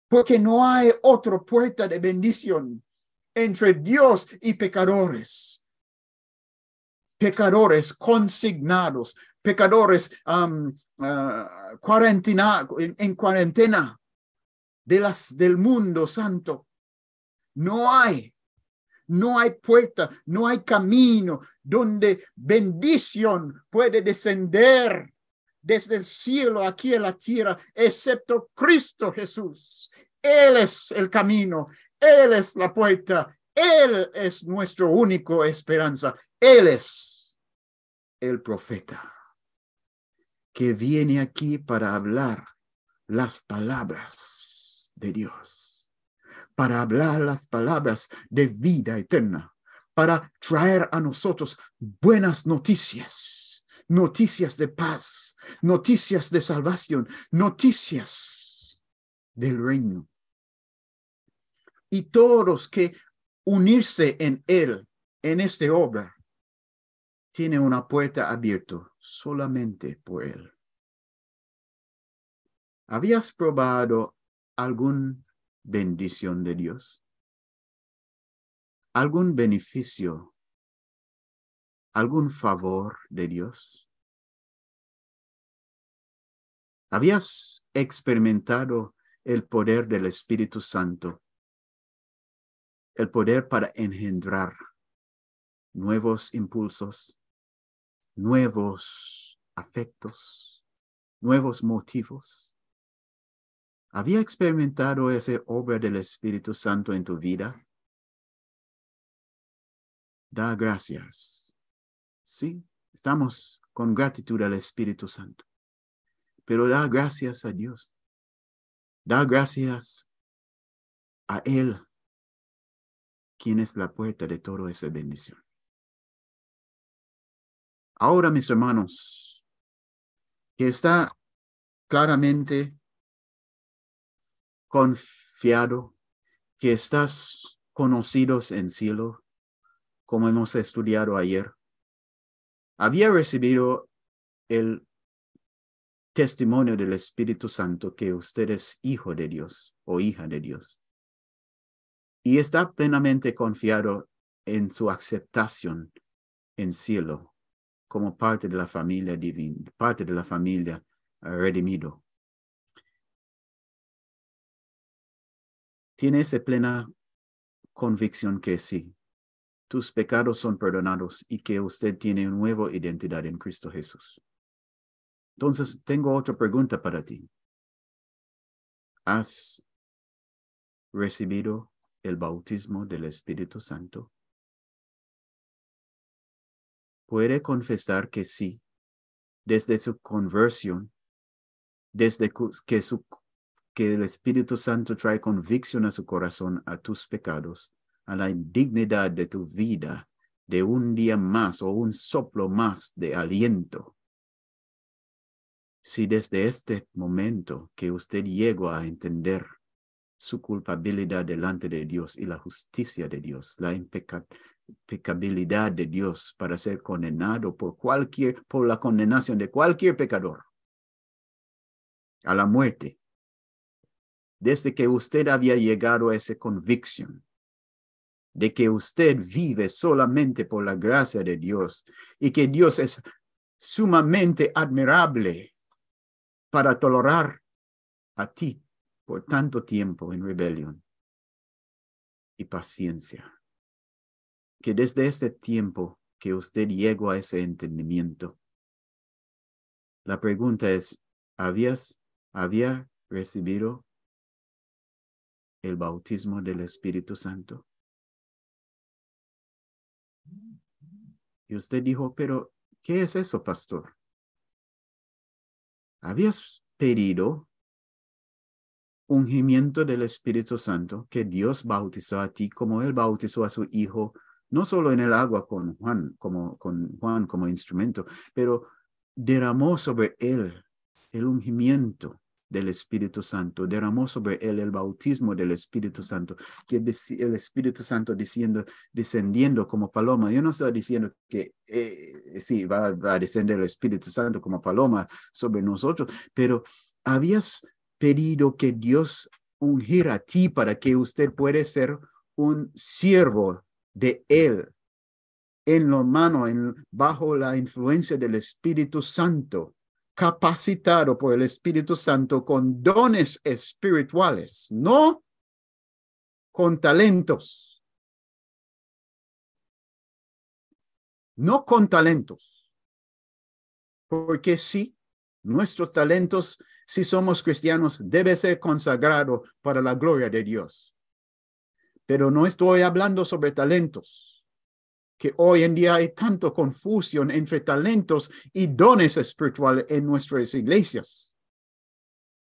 Porque no hay otra puerta de bendición entre Dios y pecadores. Pecadores consignados, pecadores en cuarentena del mundo santo. No hay puerta, no hay camino donde bendición puede descender desde el cielo aquí en la tierra, excepto Cristo Jesús. Él es el camino, Él es la puerta, Él es nuestra única esperanza. Él es el profeta que viene aquí para hablar las palabras de Dios, para hablar las palabras de vida eterna, para traer a nosotros buenas noticias, noticias de paz, noticias de salvación, noticias del reino. Y todos que unirse en Él, en esta obra, tiene una puerta abierta solamente por Él. ¿Habías probado alguna bendición de Dios? ¿Algún beneficio? ¿Algún favor de Dios? ¿Habías experimentado el poder del Espíritu Santo? El poder para engendrar nuevos impulsos, nuevos afectos, nuevos motivos. ¿Había experimentado esa obra del Espíritu Santo en tu vida? Da gracias. Sí, estamos con gratitud al Espíritu Santo. Pero da gracias a Dios. Da gracias a Él, quien es la puerta de toda esa bendición. Ahora, mis hermanos, que está claramente confiado, que estás conocidos en cielo, como hemos estudiado ayer, había recibido el testimonio del Espíritu Santo que usted es hijo de Dios o hija de Dios. Y está plenamente confiado en su aceptación en cielo como parte de la familia divina, parte de la familia redimido. Tiene esa plena convicción que sí, tus pecados son perdonados y que usted tiene una nueva identidad en Cristo Jesús. Entonces, tengo otra pregunta para ti. ¿Has recibido el bautismo del Espíritu Santo? Puede confesar que sí, desde su conversión, desde que el Espíritu Santo trae convicción a su corazón a tus pecados, a la indignidad de tu vida, de un día más o un soplo más de aliento. Si desde este momento que usted llegó a entender su culpabilidad delante de Dios y la justicia de Dios, la impecabilidad de Dios para ser condenado por la condenación de cualquier pecador a la muerte, desde que usted había llegado a esa convicción de que usted vive solamente por la gracia de Dios y que Dios es sumamente admirable para tolerar a ti por tanto tiempo en rebelión y paciencia, que desde ese tiempo que usted llegó a ese entendimiento, la pregunta es, ¿había recibido el bautismo del Espíritu Santo? Y usted dijo, pero ¿qué es eso, pastor? ¿Habías pedido ungimiento del Espíritu Santo que Dios bautizó a ti como Él bautizó a su Hijo no solo en el agua con Juan como instrumento, pero derramó sobre él el ungimiento del Espíritu Santo, derramó sobre él el bautismo del Espíritu Santo, que el Espíritu Santo descendiendo como paloma. Yo no estoy diciendo que sí, va a descender el Espíritu Santo como paloma sobre nosotros, pero habías pedido que Dios ungiera a ti para que usted pueda ser un siervo de él en lo humano, bajo la influencia del Espíritu Santo, capacitado por el Espíritu Santo con dones espirituales, no con talentos, no con talentos, porque sí, nuestros talentos, si somos cristianos, debe ser consagrado para la gloria de Dios. Pero no estoy hablando sobre talentos, que hoy en día hay tanto confusión entre talentos y dones espirituales en nuestras iglesias.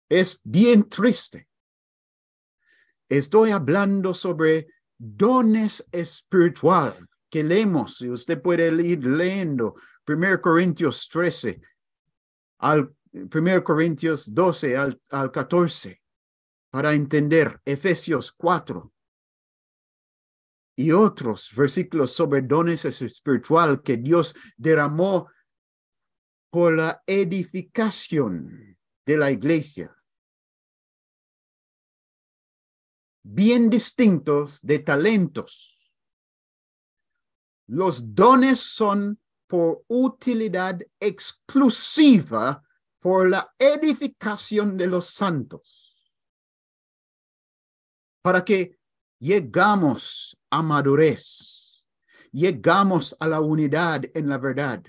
Es bien triste. Estoy hablando sobre dones espirituales que leemos, y usted puede ir leyendo 1 Corintios 13, al 1 Corintios 12 al 14, para entender Efesios 4. Y otros versículos sobre dones espirituales que Dios derramó por la edificación de la iglesia. Bien distintos de talentos. Los dones son por utilidad exclusiva por la edificación de los santos. Para que llegamos a madurez, llegamos a la unidad en la verdad,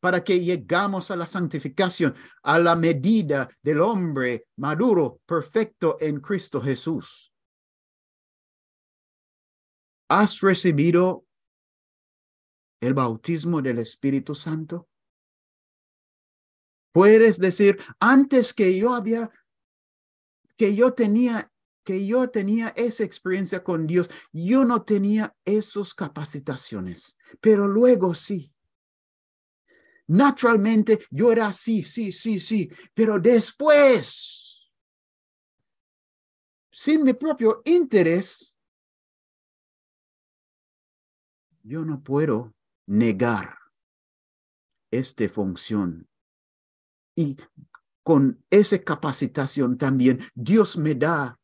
para que llegamos a la santificación, a la medida del hombre maduro, perfecto en Cristo Jesús. ¿Has recibido el bautismo del Espíritu Santo? Puedes decir, antes que yo tenía esa experiencia con Dios, yo no tenía esas capacitaciones, pero luego sí. Naturalmente yo era así, sí, pero después, sin mi propio interés, yo no puedo negar esta función. Y con esa capacitación también, Dios me da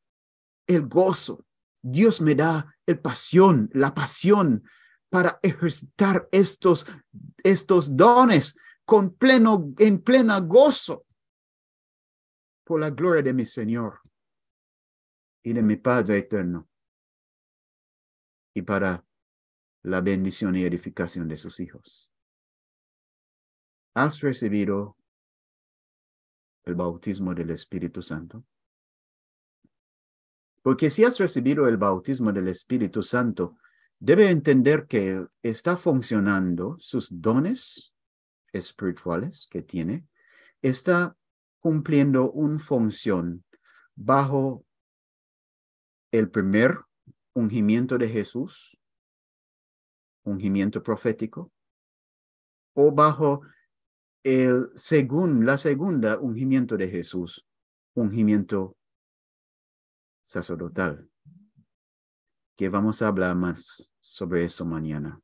el gozo, Dios me da la pasión para ejercitar estos dones en plena gozo por la gloria de mi Señor y de mi Padre eterno y para la bendición y edificación de sus hijos. ¿Has recibido el bautismo del Espíritu Santo? Porque si has recibido el bautismo del Espíritu Santo, debe entender que está funcionando sus dones espirituales que tiene, está cumpliendo una función bajo el primer ungimiento de Jesús, ungimiento profético, o bajo la segunda ungimiento de Jesús, ungimiento sacerdotal, que vamos a hablar más sobre eso mañana.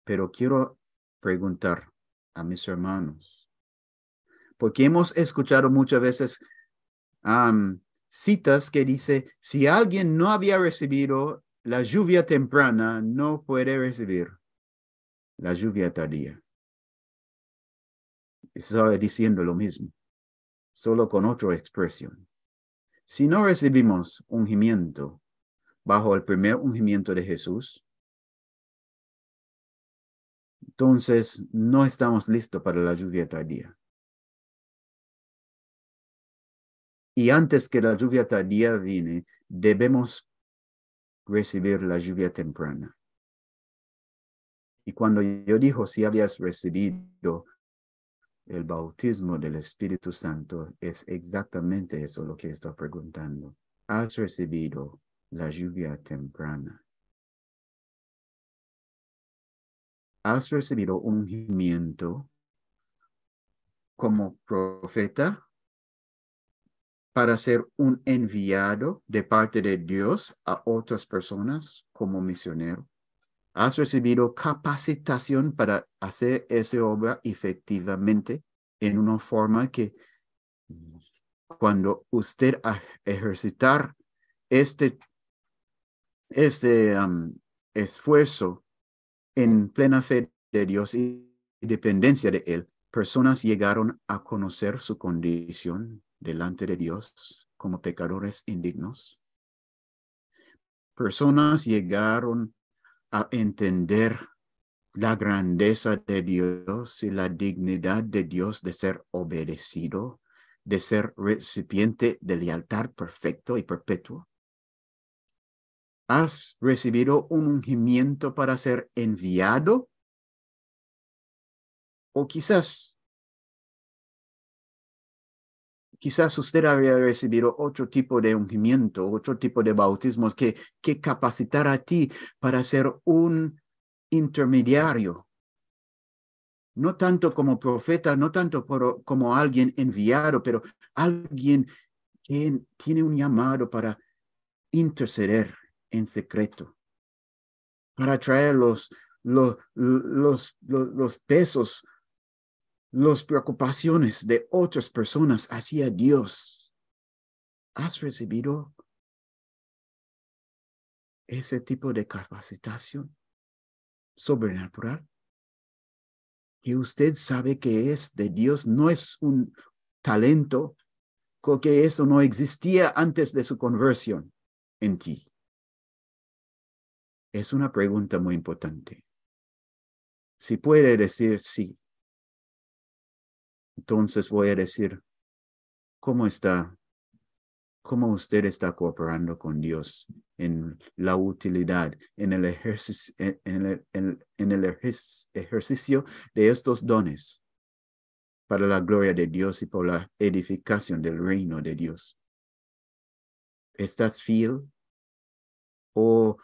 Pero quiero preguntar a mis hermanos, porque hemos escuchado muchas veces citas que dice, si alguien no había recibido la lluvia temprana, no puede recibir la lluvia tardía. Estaba diciendo lo mismo, solo con otra expresión. Si no recibimos ungimiento bajo el primer ungimiento de Jesús, entonces no estamos listos para la lluvia tardía. Y antes que la lluvia tardía viene, debemos recibir la lluvia temprana. Y cuando yo digo si habías recibido el bautismo del Espíritu Santo, es exactamente eso lo que estoy preguntando. ¿Has recibido la lluvia temprana? has recibido un ungimiento como profeta para ser un enviado de parte de Dios a otras personas como misionero. Has recibido capacitación para hacer esa obra efectivamente en una forma que cuando usted ejercitar este esfuerzo en plena fe de Dios y dependencia de Él, personas llegaron a conocer su condición delante de Dios como pecadores indignos. Personas llegaron a entender la grandeza de Dios y la dignidad de Dios de ser obedecido, de ser recipiente de lealtad perfecto y perpetuo. ¿Has recibido un ungimiento para ser enviado? O quizás usted habría recibido otro tipo de ungimiento, otro tipo de bautismo que capacitara a ti para ser un intermediario. No tanto como profeta, no tanto como alguien enviado, pero alguien que tiene un llamado para interceder en secreto, para traer los pesos, las preocupaciones de otras personas hacia Dios. ¿Has recibido ese tipo de capacitación sobrenatural? Que usted sabe que es de Dios, no es un talento, porque eso no existía antes de su conversión en ti. Es una pregunta muy importante. Si puede decir sí, entonces voy a decir, ¿cómo usted está cooperando con Dios en la utilidad, en el ejercicio de estos dones para la gloria de Dios y por la edificación del reino de Dios? ¿Estás fiel? ¿O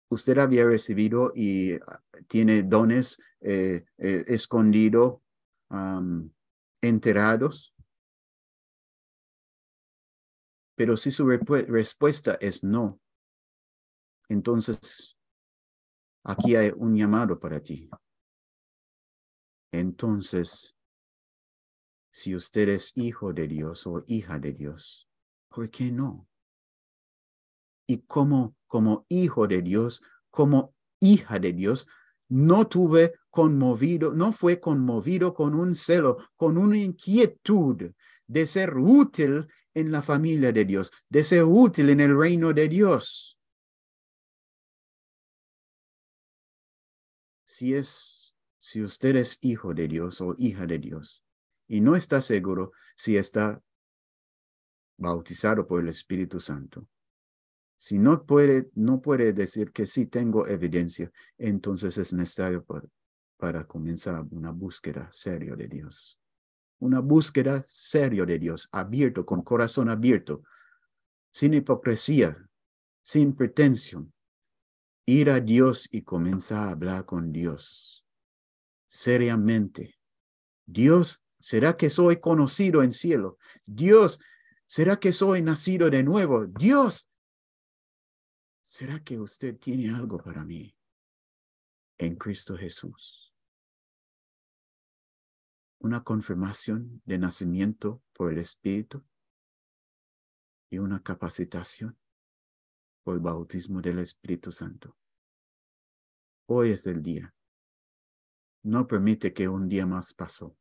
usted había recibido y tiene dones escondidos, enterados? Pero si su respuesta es no, entonces aquí hay un llamado para ti. Entonces, si usted es hijo de Dios o hija de Dios, ¿por qué no? Y como hijo de Dios, como hija de Dios, no fue conmovido con un celo, con una inquietud de ser útil en la familia de Dios, de ser útil en el reino de Dios. Si usted es hijo de Dios o hija de Dios y no está seguro si está bautizado por el Espíritu Santo, si no puede decir que sí tengo evidencia, entonces es necesario para comenzar una búsqueda seria de Dios. Una búsqueda seria de Dios, abierto, con corazón abierto, sin hipocresía, sin pretensión. Ir a Dios y comenzar a hablar con Dios seriamente. Dios, ¿será que soy conocido en cielo? Dios, ¿será que soy nacido de nuevo? Dios, ¿será que usted tiene algo para mí en Cristo Jesús? Una confirmación de nacimiento por el Espíritu y una capacitación por el bautismo del Espíritu Santo. Hoy es el día. No permite que un día más pasó.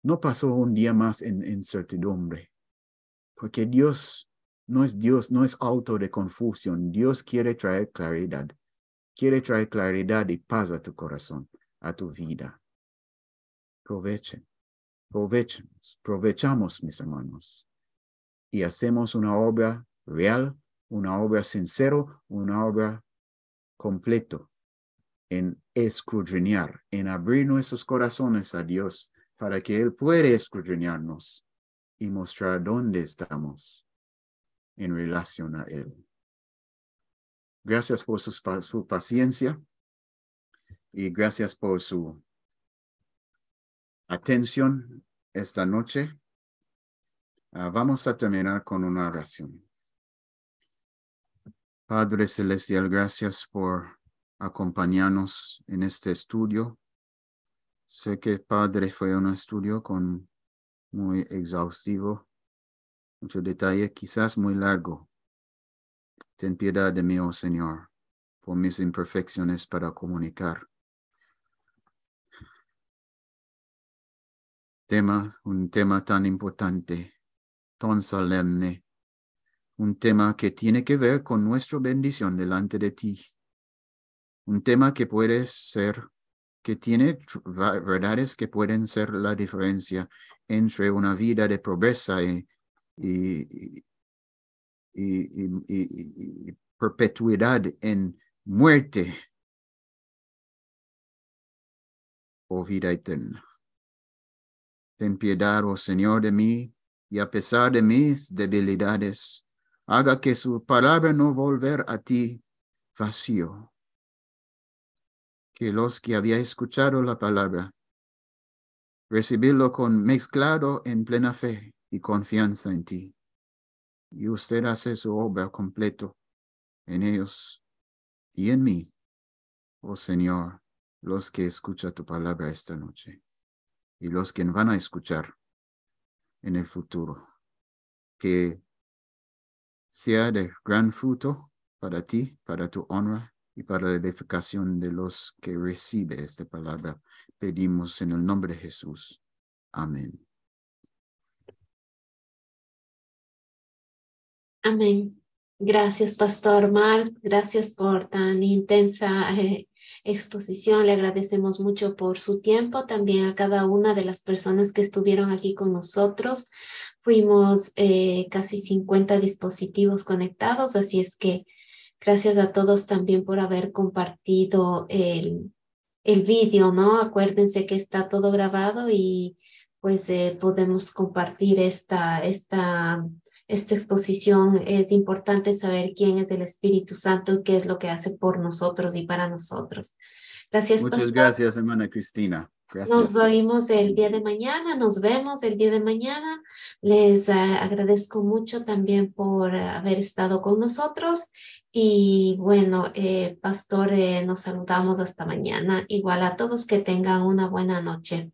No pasó un día más en incertidumbre, porque Dios no es autor de confusión. Dios quiere traer claridad. Quiere traer claridad y paz a tu corazón, a tu vida. Provechamos, mis hermanos, y hacemos una obra real, una obra sincera, una obra completa en escudriñar, en abrir nuestros corazones a Dios para que Él pueda escudriñarnos y mostrar dónde estamos en relación a Él. Gracias por su paciencia y gracias por su atención esta noche. Vamos a terminar con una oración. Padre Celestial, gracias por acompañarnos en este estudio. Sé que, Padre, fue un estudio muy exhaustivo, mucho detalle, quizás muy largo. Ten piedad de mí, oh Señor, por mis imperfecciones para comunicar. Un tema tan importante, tan solemne, un tema que tiene que ver con nuestra bendición delante de ti. Un tema que puede ser, que tiene verdades que pueden ser la diferencia entre una vida de pobreza y perpetuidad en muerte o vida eterna. Ten piedad, oh Señor, de mí, y a pesar de mis debilidades, haga que su palabra no volver a ti vacío. Que los que había escuchado la palabra, recibirlo mezclado en plena fe y confianza en ti. Y usted hace su obra completo en ellos y en mí, oh Señor, los que escuchan tu palabra esta noche y los que van a escuchar en el futuro. Que sea de gran fruto para ti, para tu honra y para la edificación de los que reciben esta palabra. Pedimos en el nombre de Jesús. Amén. Amén. Gracias, Pastor Mark. Gracias por tan intensa exposición. Le agradecemos mucho por su tiempo. También a cada una de las personas que estuvieron aquí con nosotros. Fuimos casi 50 dispositivos conectados, así es que gracias a todos también por haber compartido el vídeo, ¿no? Acuérdense que está todo grabado y pues podemos compartir esta exposición. Es importante saber quién es el Espíritu Santo y qué es lo que hace por nosotros y para nosotros. Gracias, Muchas Pastor. gracias, hermana Cristina. Gracias. Nos oímos el día de mañana, nos vemos el día de mañana. Les agradezco mucho también por haber estado con nosotros. Y bueno, Pastor, nos saludamos hasta mañana. Igual a todos que tengan una buena noche.